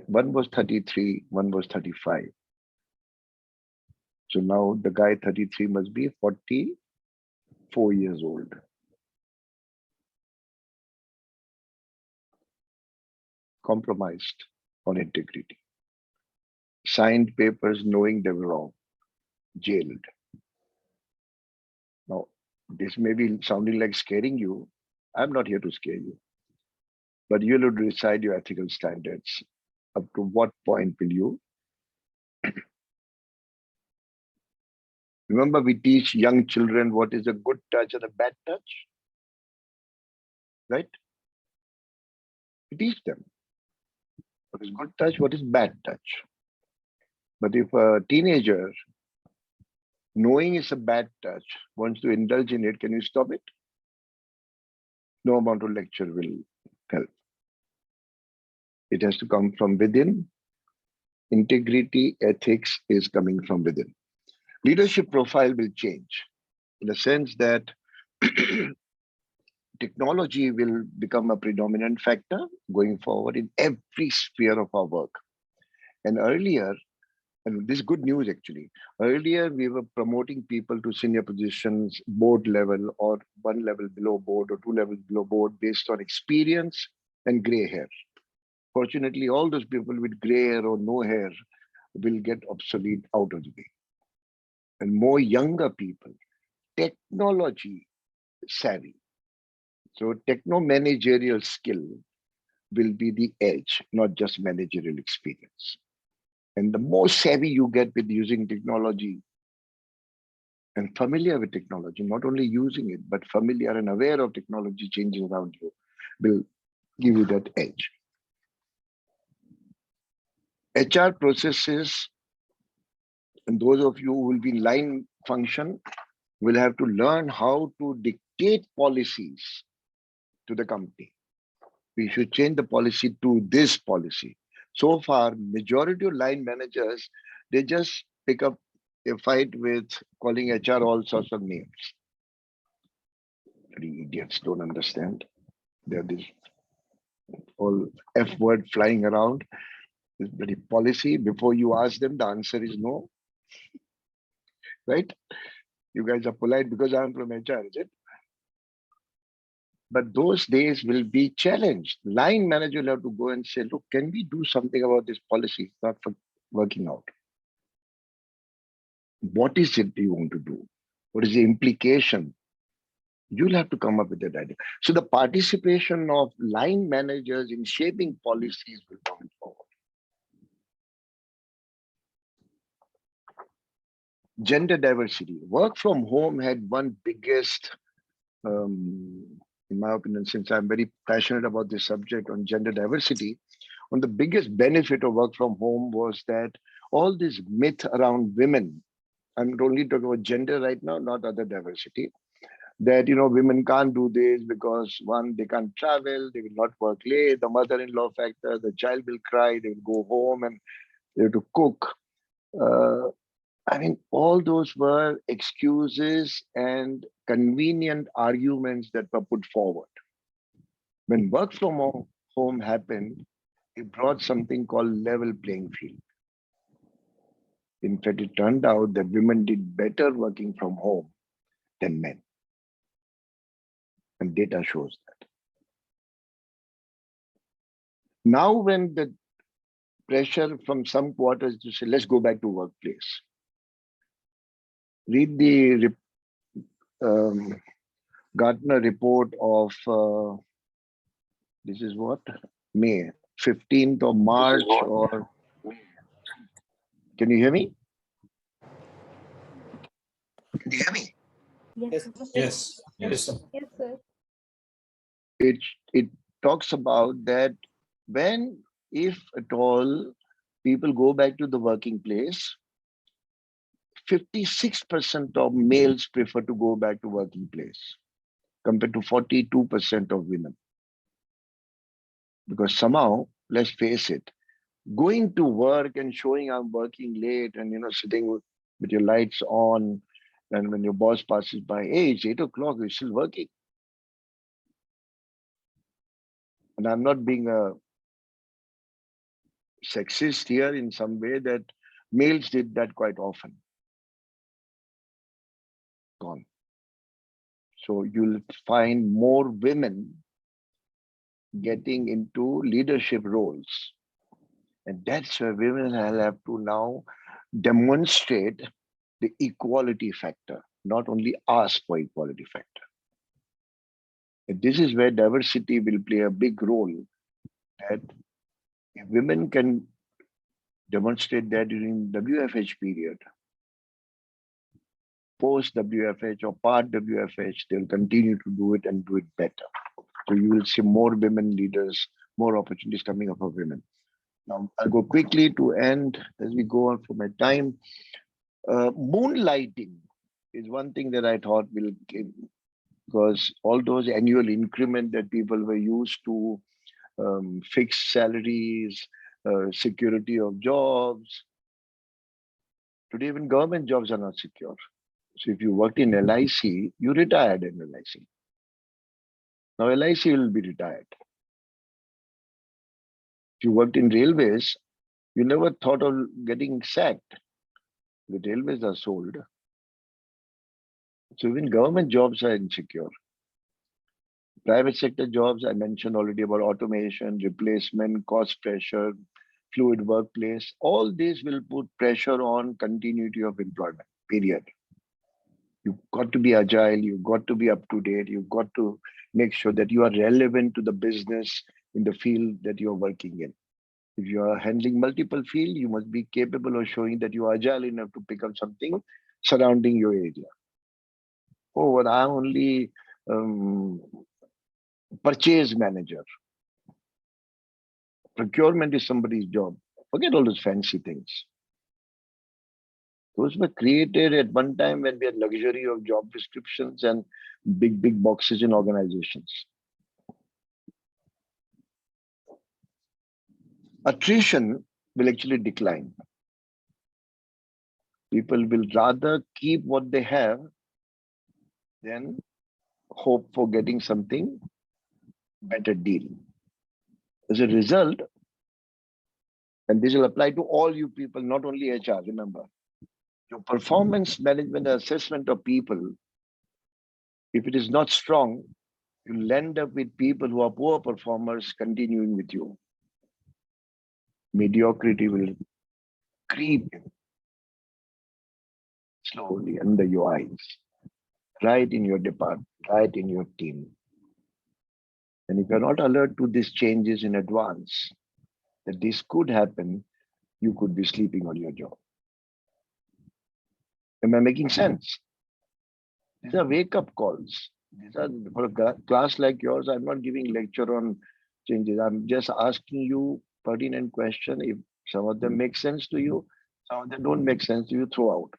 One was 33, one was 35. So now the guy 33 must be 44 years old. Compromised on integrity. Signed papers knowing they were wrong. Jailed. Now, this may be sounding like scaring you. I'm not here to scare you. But you'll have to decide your ethical standards. Up to what point will you? Remember, we teach young children what is a good touch and a bad touch, right? We teach them what is good touch, what is bad touch. But if a teenager, knowing it's a bad touch, wants to indulge in it, can you stop it? No amount of lecture will help. It has to come from within. Integrity, ethics is coming from within. Leadership profile will change in the sense that technology will become a predominant factor going forward in every sphere of our work. And earlier, and this is good news actually, earlier we were promoting people to senior positions, board level or 1 level below board or 2 levels below board based on experience and gray hair. Fortunately, all those people with gray hair or no hair will get obsolete out of the way. And more younger people, technology savvy. So techno-managerial skill will be the edge, not just managerial experience. And the more savvy you get with using technology and familiar with technology, not only using it, but familiar and aware of technology changing around you, will give you that edge. HR processes, and those of you who will be in line function, will have to learn how to dictate policies to the company. We should change the policy to this policy. So far, majority of line managers, they just pick up a fight with calling HR all sorts of names. The idiots don't understand. They're this whole F word flying around. This bloody policy. Before you ask them, the answer is no. Right? You guys are polite because I'm from HR, is it? But those days will be challenged. Line manager will have to go and say, look, can we do something about this policy? It's not for working out. What is it you want to do? What is the implication? You'll have to come up with that idea. So the participation of line managers in shaping policies will come forward. Gender diversity. Work from home had one biggest, in my opinion, since I'm very passionate about this subject on gender diversity, one of the biggest benefit of work from home was that all this myth around women, I'm only talking about gender right now, not other diversity, that women can't do this because one, they can't travel, they will not work late, the mother-in-law factor, the child will cry, they will go home and they have to cook. All those were excuses and convenient arguments that were put forward. When work from home happened, it brought something called level playing field. In fact, it turned out that women did better working from home than men. And data shows that. Now, when the pressure from some quarters to say, let's go back to workplace. Read the Gartner report of, this is what, May, 15th of March, or, can you hear me? Can you hear me? Yes. Yes. Yes, sir. Yes, sir. It talks about that when, if at all, people go back to the working place, 56% of males prefer to go back to working place compared to 42% of women. Because somehow, let's face it, going to work and showing I'm working late and sitting with your lights on, and when your boss passes by, hey, it's 8 o'clock, you're still working. And I'm not being a sexist here in some way, that males did that quite often. Gone. So you'll find more women getting into leadership roles. And that's where women will have to now demonstrate the equality factor, not only ask for equality factor. And this is where diversity will play a big role, that if women can demonstrate that during WFH period, post WFH or part WFH, they'll continue to do it and do it better. So you will see more women leaders, more opportunities coming up for women. Now, I'll go quickly to end as we go on for my time. Moonlighting is one thing that I thought will give, because all those annual increment that people were used to, fixed salaries, security of jobs. Today, even government jobs are not secure. So if you worked in LIC, you retired in LIC. Now LIC will be retired. If you worked in railways, you never thought of getting sacked. The railways are sold. So even government jobs are insecure. Private sector jobs, I mentioned already about automation, replacement, cost pressure, fluid workplace. All this will put pressure on continuity of employment, period. You've got to be agile, you've got to be up to date, you've got to make sure that you are relevant to the business in the field that you're working in. If you are handling multiple fields, you must be capable of showing that you are agile enough to pick up something surrounding your area. Oh, but I'm only purchase manager. Procurement is somebody's job. Forget all those fancy things. Those were created at one time when we had luxury of job descriptions and big boxes in organizations. Attrition will actually decline. People will rather keep what they have than hope for getting something better deal. As a result, and this will apply to all you people, not only HR, remember, your performance management assessment of people, if it is not strong, you'll end up with people who are poor performers continuing with you. Mediocrity will creep in slowly under your eyes, right in your department, right in your team. And if you're not alert to these changes in advance, that this could happen, you could be sleeping on your job. Am I making sense? These are wake-up calls. These are, for a class like yours, I'm not giving lecture on changes. I'm just asking you pertinent question. If some of them make sense to you, some of them don't make sense to you, throw out.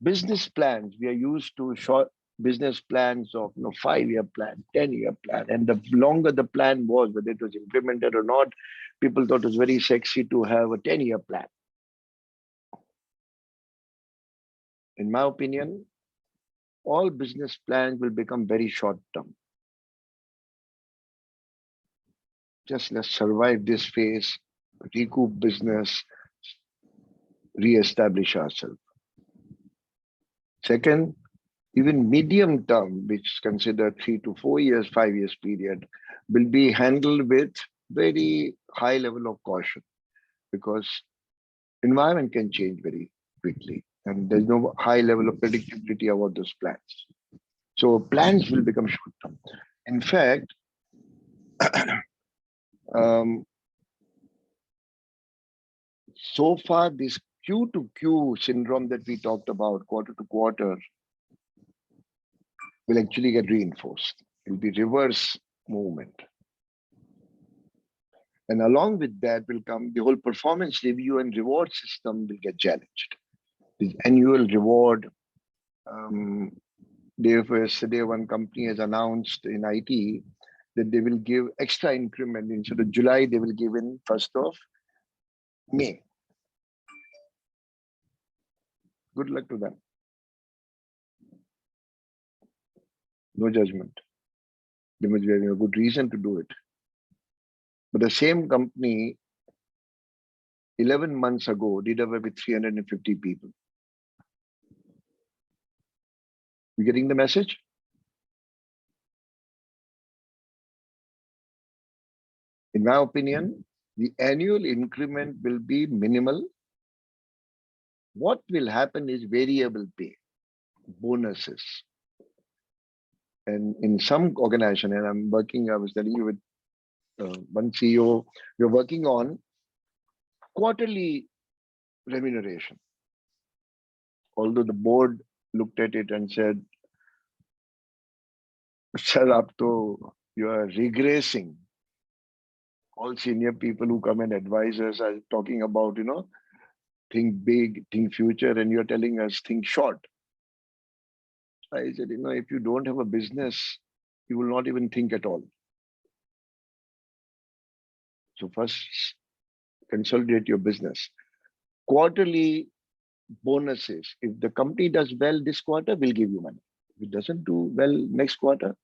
Business plans, we are used to short business plans of 5-year plan, 10-year plan. And the longer the plan was, whether it was implemented or not, people thought it was very sexy to have a 10-year plan. In my opinion, all business plans will become very short term. Just let's survive this phase, recoup business, re-establish ourselves. Second, even medium term, which is considered 3 to 4 years, 5 years period, will be handled with very high level of caution because environment can change very quickly and there's no high level of predictability about those plans. So plans will become short term. In fact, so far this Q to Q syndrome that we talked about, quarter to quarter, will actually get reinforced. It will be reverse movement. And along with that will come the whole performance review and reward system will get challenged. This annual reward, yesterday one company has announced in IT that they will give extra increment instead of July, they will give in 1st of May. Good luck to them. No judgment. They must be having a good reason to do it. But the same company 11 months ago did away with 350 people. You getting the message? In my opinion, the annual increment will be minimal. What will happen is variable pay, bonuses. And in some organization, and I'm working, I was telling you with one CEO, we're working on quarterly remuneration. Although the board looked at it and said, sir, up to you are regressing. All senior people who come and advise us are talking about, think big, think future, and you're telling us think short. I said, if you don't have a business, you will not even think at all. So first, consolidate your business. Quarterly bonuses. If the company does well this quarter, we'll give you money. If it doesn't do well next quarter,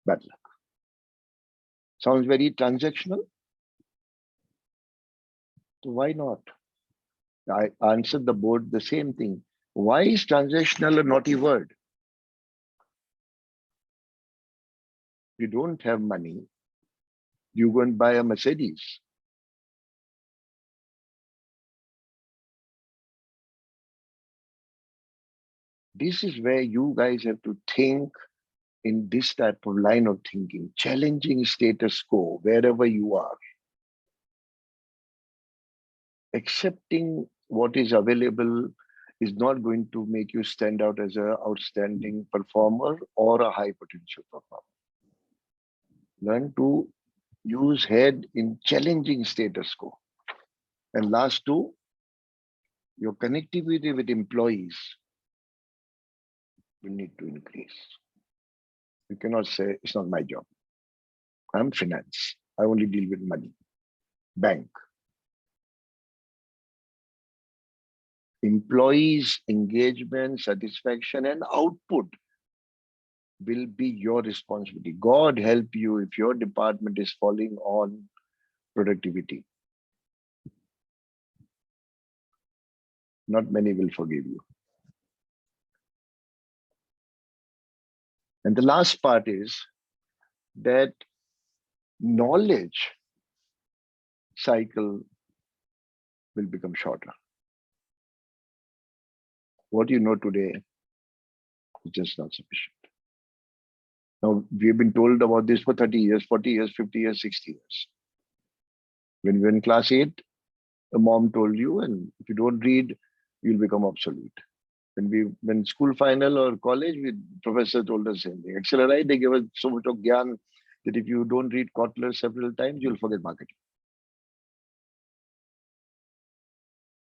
bad luck. Sounds very transactional. So why not? I answered the board the same thing. Why is transactional a naughty word? You don't have money. You go and buy a Mercedes. This is where you guys have to think in this type of line of thinking, challenging status quo wherever you are. Accepting what is available is not going to make you stand out as an outstanding performer or a high potential performer. Learn to use head in challenging status quo. And last two, your connectivity with employees will need to increase. You cannot say, it's not my job. I'm finance. I only deal with money. Bank. Employees' engagement, satisfaction, and output will be your responsibility. God help you if your department is falling on productivity. Not many will forgive you. And the last part is that knowledge cycle will become shorter. What you know today is just not sufficient. Now, we have been told about this for 30 years, 40 years, 50 years, 60 years. When we were in class 8, a mom told you, and if you don't read, you'll become obsolete. When school final or college, professor told us the same thing. XLRI, they gave us so much of gyan that if you don't read Kotler several times, you'll forget marketing.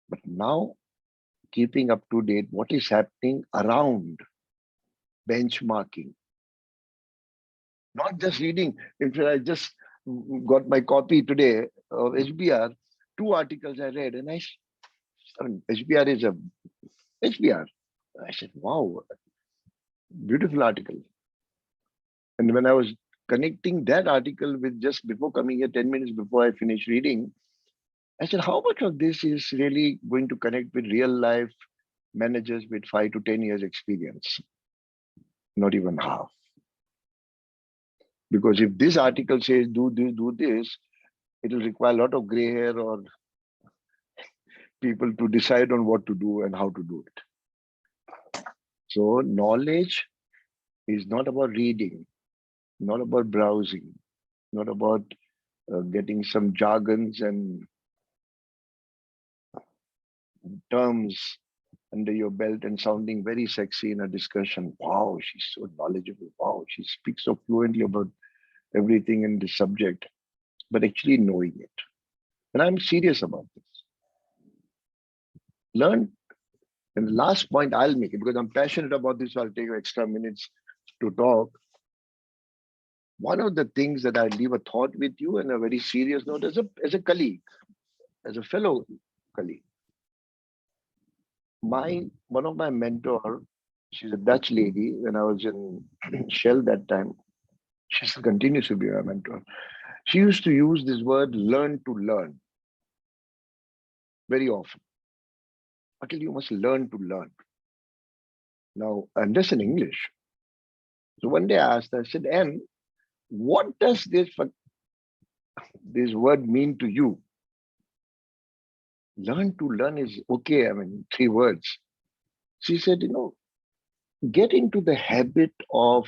But now, keeping up to date, what is happening around benchmarking, not just reading. In fact, I just got my copy today of HBR, 2 articles I read, and HBR is a HBR. I said, wow, beautiful article. And when I was connecting that article with just before coming here, 10 minutes before I finished reading, I said, how much of this is really going to connect with real life managers with 5 to 10 years experience? Not even half. Because if this article says do this, it will require a lot of gray hair or people to decide on what to do and how to do it. So knowledge is not about reading, not about browsing, not about getting some jargons and terms under your belt and sounding very sexy in a discussion. Wow, she's so knowledgeable. Wow, she speaks so fluently about everything in this subject, but actually knowing it. And I'm serious about this. Learn. And the last point I'll make it because I'm passionate about this, so I'll take extra minutes to talk. One of the things that I leave a thought with you and a very serious note as a colleague, as a fellow colleague. One of my mentor, she's a Dutch lady. When I was in Shell that time, she still continues to be my mentor. She used to use this word learn to learn very often. Until you must learn to learn. Now, I'm just in English. So one day I asked her, I said, M, what does this word mean to you? Learn to learn is okay, I mean, 3 words. She said, get into the habit of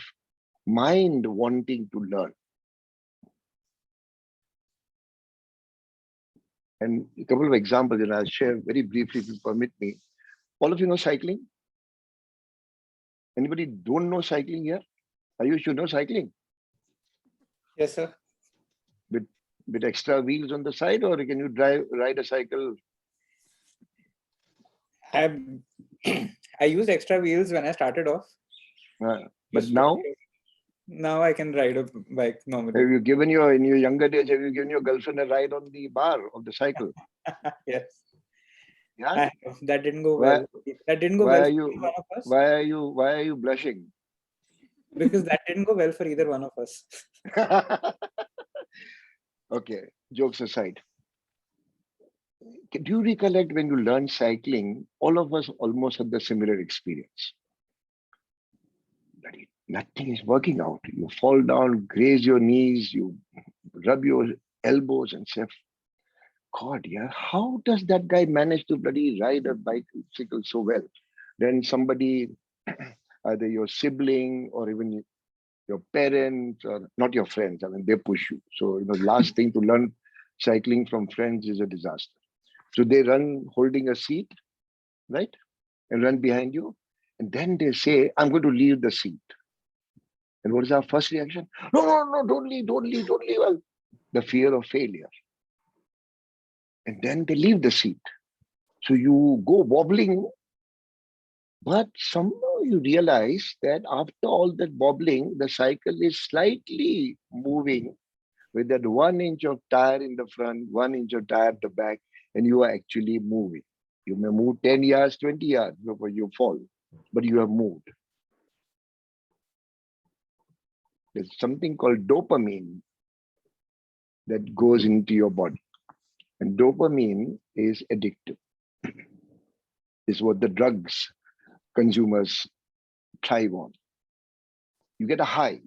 mind wanting to learn. And a couple of examples, and I'll share very briefly if you permit me. All of you know cycling? Anybody don't know cycling here? You should know cycling. Yes, sir. With extra wheels on the side, or can you ride a cycle? I used extra wheels when I started off. But now? Now I can ride a bike normally. Have you given in your younger days, have you given your girlfriend a ride on the bar of the cycle? Yes. Yeah. That didn't go well. That didn't go well for either one of us. Why are you blushing? Because that didn't go well for either one of us. Okay, jokes aside. Do you recollect when you learned cycling, all of us almost had the similar experience? Nothing is working out. You fall down, graze your knees, you rub your elbows and say, God, yeah, how does that guy manage to bloody ride a bicycle so well? Then somebody, either your sibling or even your parents, or not your friends, I mean, they push you. So, last thing to learn cycling from friends is a disaster. So they run holding a seat, right? And run behind you. And then they say, I'm going to leave the seat. And what is our first reaction? No, don't leave. Well, the fear of failure. And then they leave the seat. So you go wobbling, but somehow you realize that after all that wobbling, the cycle is slightly moving with that 1 inch of tire in the front, 1 inch of tire at the back, and you are actually moving. You may move 10 yards, 20 yards before you fall, but you have moved. There's something called dopamine that goes into your body. And dopamine is addictive. It's what the drugs consumers thrive on. You get a high.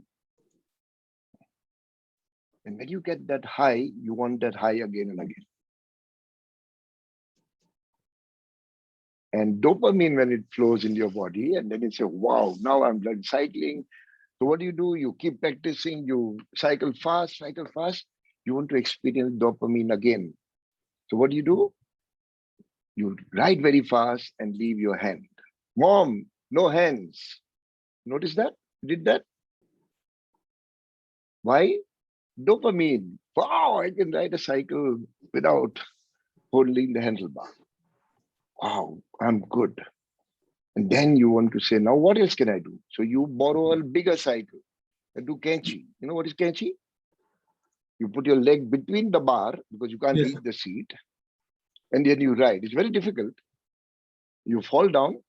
And when you get that high, you want that high again and again. And dopamine, when it flows into your body, and then you say, wow, now I'm done cycling. So what do? You keep practicing, you cycle fast. You want to experience dopamine again. So what do? You ride very fast and leave your hand. Mom, no hands. Notice that? Did that? Why? Dopamine. Wow, I can ride a cycle without holding the handlebar. Wow, I'm good. And then you want to say, now what else can I do? So you borrow a bigger cycle and do kenchi. You know what is kenchi? You put your leg between the bar because you can't reach the seat. And then you ride. It's very difficult. You fall down,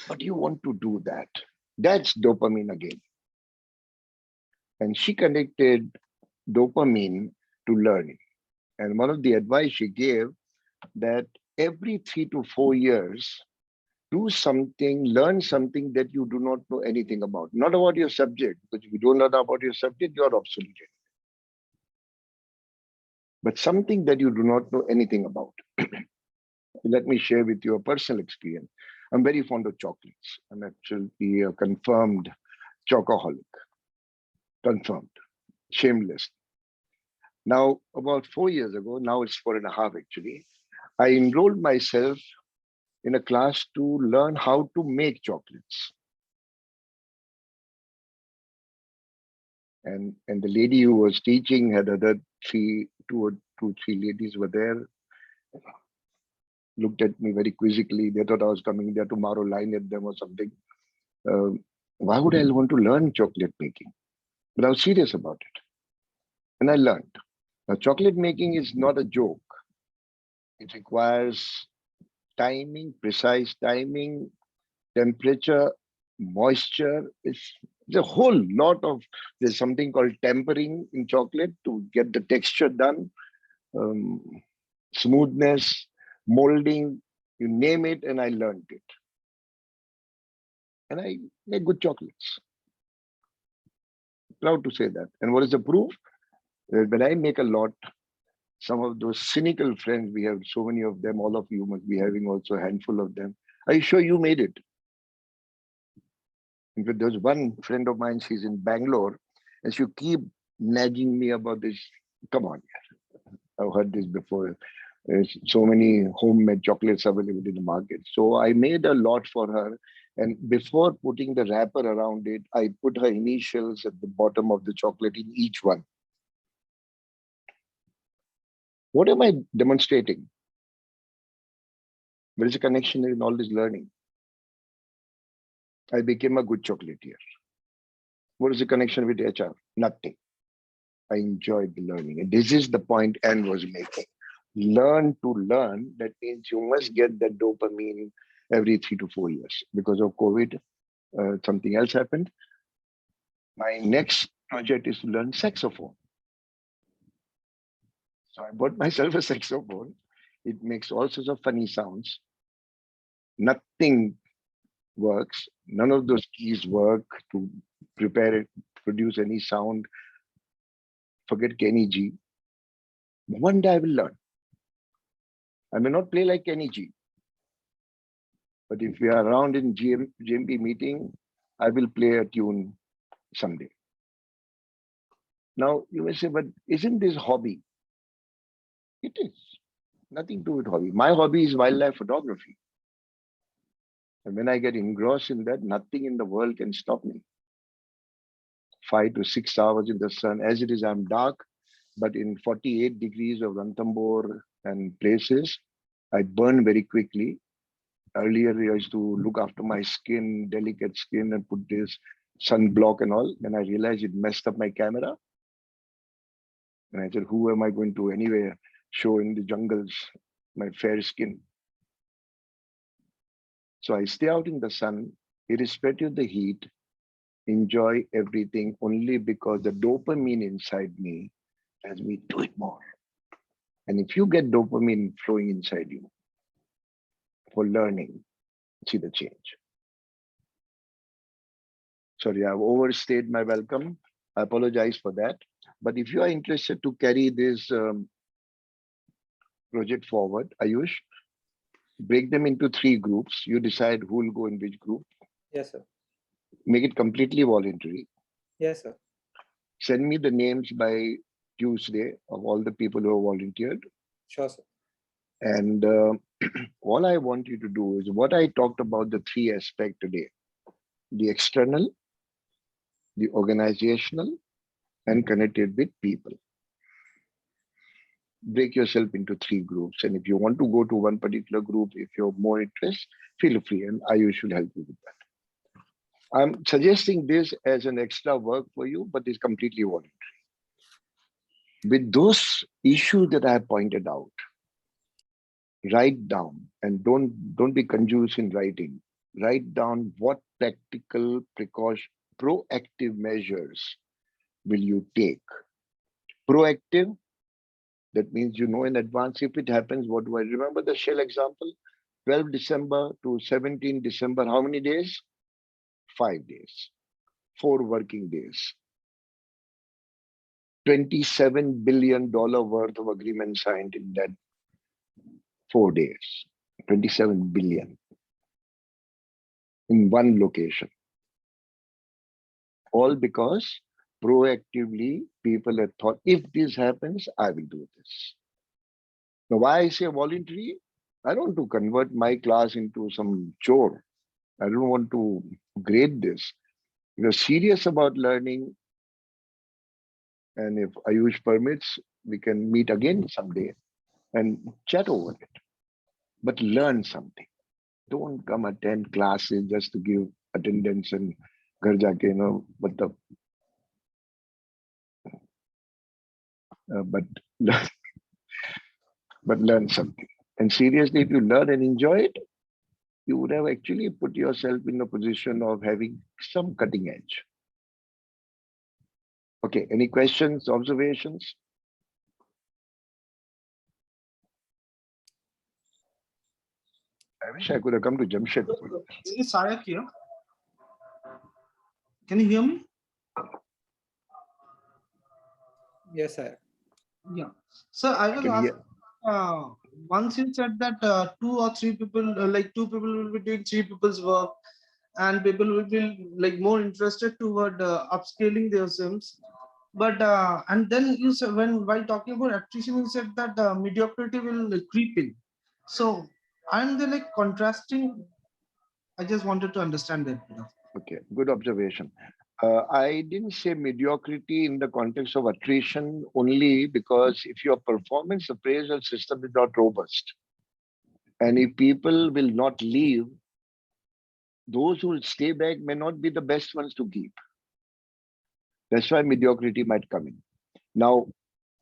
but you want to do that. That's dopamine again. And she connected dopamine to learning. And one of the advice she gave that every 3 to 4 years, do something, learn something that you do not know anything about. Not about your subject, because if you don't know about your subject, you're obsolete. But something that you do not know anything about. Let me share with you a personal experience. I'm very fond of chocolates. I'm actually a confirmed chocoholic. Confirmed. Shameless. Now, about 4 years ago, now it's 4.5 actually, I enrolled myself in a class to learn how to make chocolates. And the lady who was teaching had other two, three ladies were there, looked at me very quizzically. They thought I was coming there tomorrow, line at them or something. Why would I want to learn chocolate making? But I was serious about it. And I learned. Now, chocolate making is not a joke. It requires timing, precise timing, temperature, moisture. It's a whole lot of, there's something called tempering in chocolate to get the texture done, smoothness, molding, you name it, and I learned it. And I make good chocolates. Proud to say that. And what is the proof? When I make a lot, some of those cynical friends, we have so many of them, all of you must be having also a handful of them. Are you sure you made it? In fact, there's one friend of mine, she's in Bangalore, and she keep nagging me about this. Come on, I've heard this before. There's so many homemade chocolates available in the market. So I made a lot for her. And before putting the wrapper around it, I put her initials at the bottom of the chocolate in each one. What am I demonstrating? There is a connection in all this learning. I became a good chocolatier. What is the connection with HR? Nothing. I enjoyed the learning. And this is the point Anne was making. Learn to learn. That means you must get that dopamine every 3 to 4 years. Because of COVID, something else happened. My next project is to learn saxophone. So I bought myself a saxophone. It makes all sorts of funny sounds. Nothing works. None of those keys work to prepare it, produce any sound. Forget Kenny G. One day I will learn. I may not play like Kenny G. But if we are around in GMP meeting, I will play a tune someday. Now you may say, but isn't this hobby? It is. Nothing to do with hobby. My hobby is wildlife photography. And when I get engrossed in that, nothing in the world can stop me. 5 to 6 hours in the sun. As it is, I'm dark, but in 48 degrees of Ranthambore and places, I burn very quickly. Earlier, I used to look after my skin, delicate skin, and put this sunblock and all. Then I realized it messed up my camera. And I said, who am I going to anyway show in the jungles my fair skin? So I stay out in the sun, irrespective of the heat, enjoy everything only because the dopamine inside me tells me do it more. And if you get dopamine flowing inside you for learning, see the change. Sorry, I've overstayed my welcome. I apologize for that. But if you are interested to carry this project forward, Ayush, break them into 3 groups. You decide who will go in which group. Yes, sir. Make it completely voluntary. Yes, sir. Send me the names by Tuesday of all the people who have volunteered. Sure, sir. And all I want you to do is what I talked about, the 3 aspects today: the external, the organizational, and connected with people. Break yourself into 3 groups. And if you want to go to one particular group, if you're more interested, feel free, and I usually help you with that. I'm suggesting this as an extra work for you, but it's completely voluntary. With those issues that I have pointed out, write down, and don't be confused in writing. Write down what practical proactive measures will you take. Proactive, that means you know in advance if it happens, what do I remember the shell example? 12 December to 17 December, how many days? 5 days, 4 working days. $27 billion worth of agreement signed in that 4 days. 27 billion in one location. All because proactively people had thought, if this happens, I will do this. Now, why I say voluntary? I don't want to convert my class into some chore. I don't want to grade this. If you're serious about learning, and if Ayush permits, we can meet again someday and chat over it. But learn something. Don't come attend classes just to give attendance and ghar jaake, you know, but learn something. And seriously, if you learn and enjoy it, you would have actually put yourself in a position of having some cutting edge. Okay, any questions, observations? I wish I could have come to Jamshedpur. This is Sayak here. Can you hear me? Yes, sir. Yeah. So I was asking, once you said that 2 or 3 people, like 2 people will be doing 3 people's work, and people will be like more interested toward upscaling their sims. But and then you said, while talking about attrition, you said that mediocrity will creep in. So aren't they like contrasting? I just wanted to understand that. Okay, good observation. I didn't say mediocrity in the context of attrition only because if your performance appraisal system is not robust, and if people will not leave, those who will stay back may not be the best ones to keep. That's why mediocrity might come in. Now,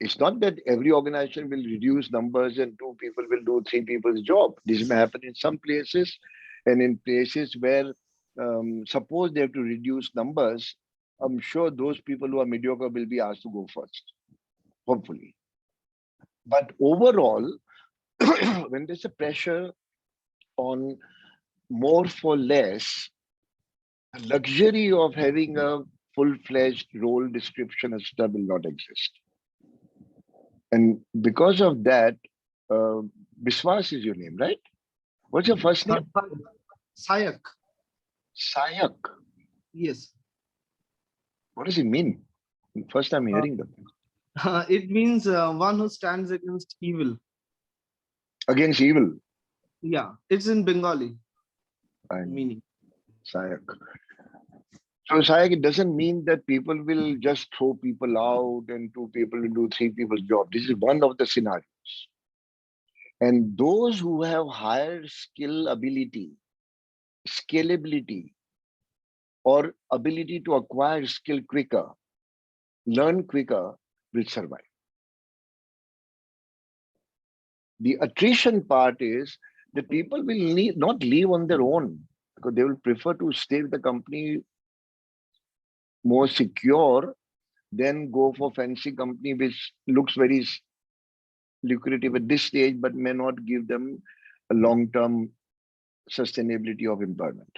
it's not that every organization will reduce numbers and 2 people will do 3 people's job. This may happen in some places, and in places where suppose they have to reduce numbers, I'm sure those people who are mediocre will be asked to go first, hopefully. But overall, when there's a pressure on more for less, the luxury of having a full-fledged role description and stuff will not exist. And because of that, Biswas is your name, right? What's your first name? Sayak. Sayak. Yes. What does it mean? First time hearing that. It means one who stands against evil. Against evil. Yeah, it's in Bengali. Meaning. Sayak. So Sayak, it doesn't mean that people will just throw people out and 2 people will do 3 people's job. This is one of the scenarios. And those who have higher skill ability, scalability, or ability to acquire skill quicker, learn quicker, will survive. The attrition part is that people will not leave on their own because they will prefer to stay with the company more secure than go for fancy company which looks very lucrative at this stage but may not give them a long-term sustainability of employment.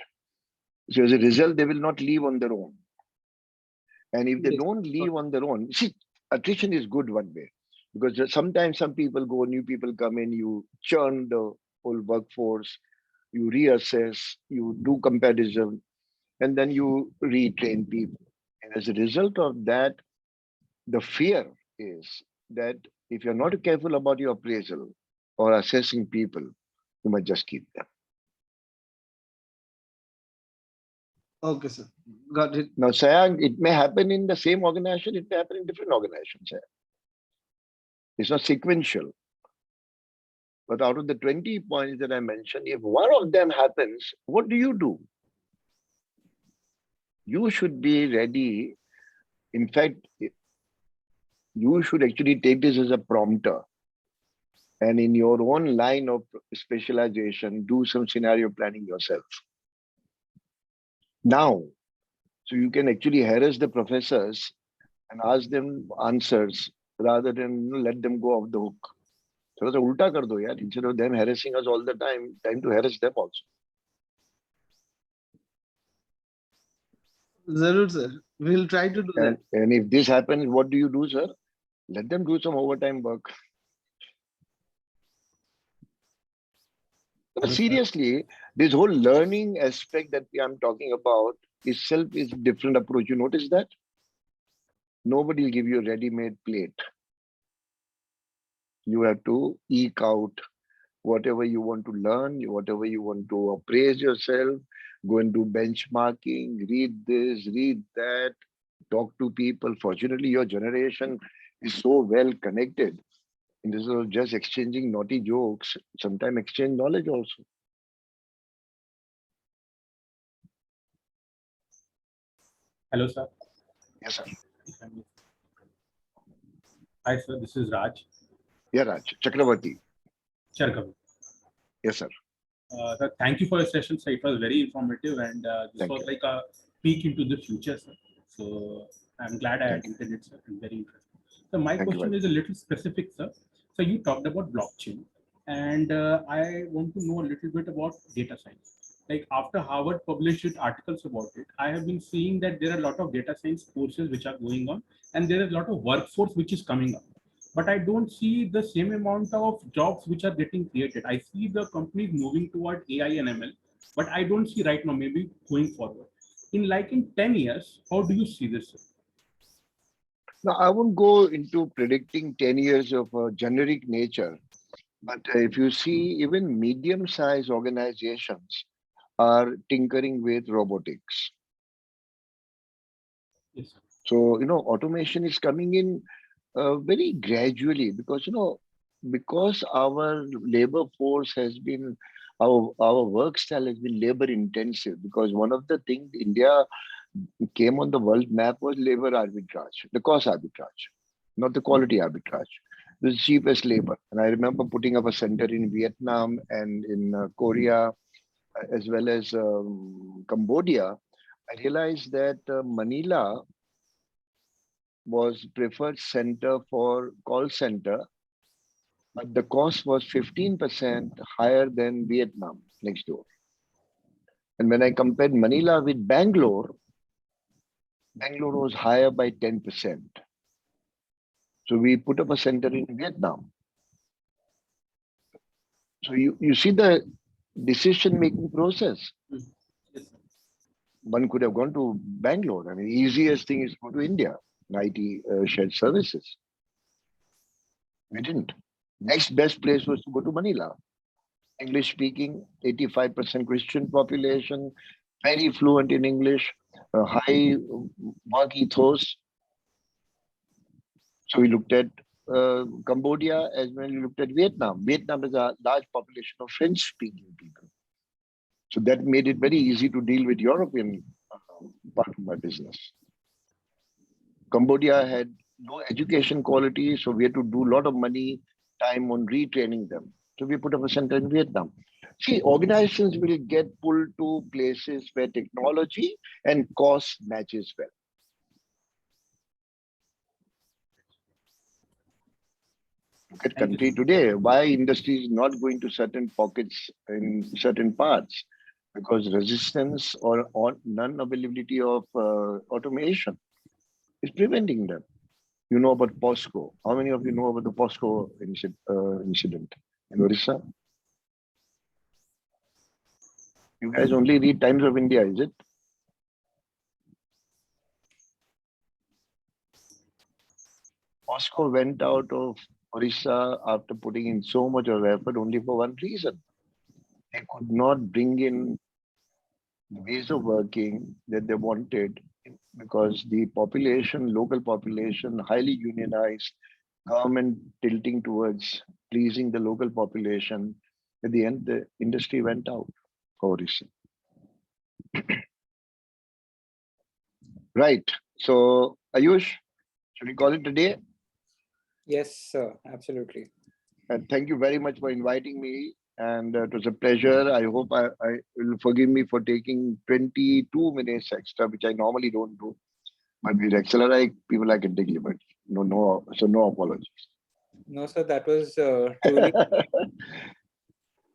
So as a result, they will not leave on their own. And if they don't leave on their own, see, attrition is good one way because sometimes some people go, new people come in, you churn the whole workforce, you reassess, you do comparison, and then you retrain people. And as a result of that, the fear is that if you're not careful about your appraisal or assessing people, you might just keep them. Okay, sir. Got it. Now, Sayang, it may happen in the same organization, it may happen in different organizations. It's not sequential. But out of the 20 points that I mentioned, if one of them happens, what do? You should be ready. In fact, you should actually take this as a prompter. And in your own line of specialization, do some scenario planning yourself. Now, so you can actually harass the professors and ask them answers rather than let them go off the hook. थोड़ा सा उल्टा कर दो यार. Instead of them harassing us all the time to harass them also. Zarur, sir. We'll try to do that. And if this happens, what do you do, sir? Let them do some overtime work. But seriously, this whole learning aspect that I'm talking about itself is a different approach. You notice that? Nobody will give you a ready-made plate. You have to eke out whatever you want to learn, whatever you want to appraise yourself, go and do benchmarking, read this, read that, talk to people. Fortunately, your generation is so well connected. And this is just exchanging naughty jokes, sometimes exchange knowledge also. Hello, sir. Yes, sir. Hi, sir. This is Raj. Yeah, Raj. Chakravarti. Chargavi. Yes, sir. Sir, thank you for your session, sir. It was very informative, and this Thank was you. like a peek into the future, sir. So I'm glad I attended it, sir. It's very interesting. So my Thank you question very is a little specific, sir. So you talked about blockchain, and I want to know a little bit about data science. Like after Harvard published its articles about it, I have been seeing that there are a lot of data science courses which are going on, and there is a lot of workforce which is coming up. But I don't see the same amount of jobs which are getting created. I see the companies moving toward AI and ML, but I don't see right now, maybe going forward. In 10 years, how do you see this? Now, I won't go into predicting 10 years of generic nature, but if you see, even medium-sized organizations are tinkering with robotics. Yes, sir. So, automation is coming in very gradually because our labor force has been, our work style has been labor intensive, because one of the things India came on the world map was labor arbitrage, the cost arbitrage, not the quality arbitrage. The cheapest labor. And I remember putting up a center in Vietnam and in Korea, as well as Cambodia. I realized that Manila was preferred center for call center, but the cost was 15% higher than Vietnam next door. And when I compared Manila with Bangalore was higher by 10%. So we put up a center in Vietnam. So you see the decision-making process. Yes, sir. One could have gone to Bangalore. I mean, easiest thing is go to India, IT shared services. We didn't. Next best place was to go to Manila. English speaking, 85% Christian population, very fluent in English, a high work ethos. So we looked at Cambodia as well. We looked at Vietnam. Vietnam is a large population of French-speaking people. So that made it very easy to deal with European part of my business. Cambodia had low education quality, so we had to do a lot of money, time on retraining them. So we put up a center in Vietnam. See, organizations will get pulled to places where technology and cost matches well. Look at country today. Why industry is not going to certain pockets in certain parts? Because resistance or non-availability of automation is preventing them. You know about POSCO. How many of you know about the POSCO incident in Orissa? You guys only read Times of India, is it? POSCO went out of Orissa after putting in so much of effort only for one reason. They could not bring in the ways of working that they wanted, because the population, local population, highly unionized, government tilting towards pleasing the local population. At the end, the industry went out for Orissa. Right. So, Ayush, should we call it a day? Yes, sir. Absolutely. And thank you very much for inviting me. And it was a pleasure. I hope I will forgive me for taking 22 minutes extra, which I normally don't do. But with XLRI, people I can take liberty. No apologies. No, sir, that was truly that.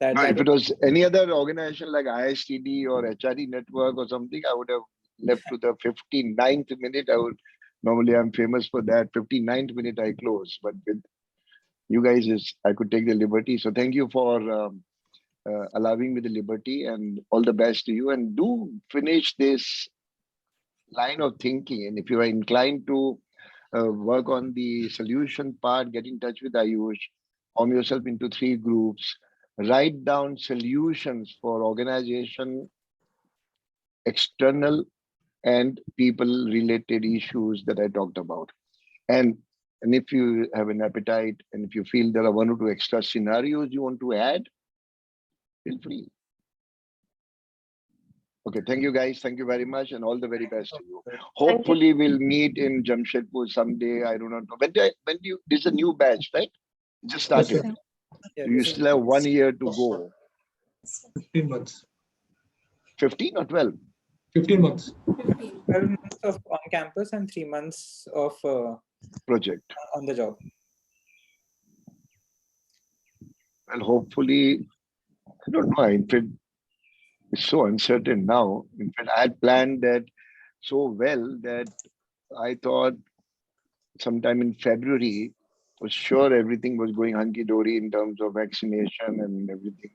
No, that if it was any other organization like ISTD or HRE network or something, I would have left to the 59th minute. Normally I'm famous for that. 59th minute I close, but with you guys I could take the liberty. So thank you for allowing me the liberty, and all the best to you. And do finish this line of thinking. And if you are inclined to work on the solution part, get in touch with Ayush, form yourself into 3 groups, write down solutions for organization, external and people related issues that I talked about. And if you have an appetite, and if you feel there are 1 or 2 extra scenarios you want to add, feel free. Okay, thank you guys. Thank you very much, and all the very best to you. Hopefully, we'll meet in Jamshedpur someday. I do not know. When do you? This is a new batch, right? Just started. Yeah, You still have 1 year to go. 15 months. 15 or 12? 15 months. 12 months of on campus and 3 months of Project. on the job. Well, hopefully, I don't know. In fact, it's so uncertain now. In fact, I had planned that so well that I thought sometime in February, for sure everything was going hunky-dory in terms of vaccination and everything.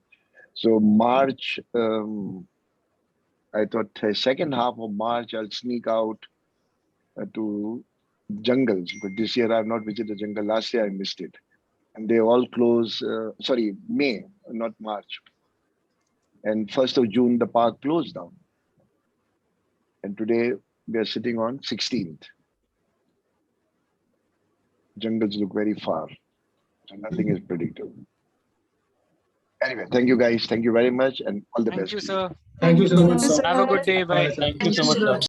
So March, I thought the second half of March, I'll sneak out to jungles. But this year I have not visited the jungle. Last year I missed it. And they all close, sorry, May, not March. And 1st of June, the park closed down. And today we are sitting on 16th. Jungles look very far. So nothing is predictable. Anyway, thank you guys. Thank you very much, and all the best. Thank you, sir. Thank you so much, Thank you, sir. Have a good sir. day. Bye. Thank you so much, sir.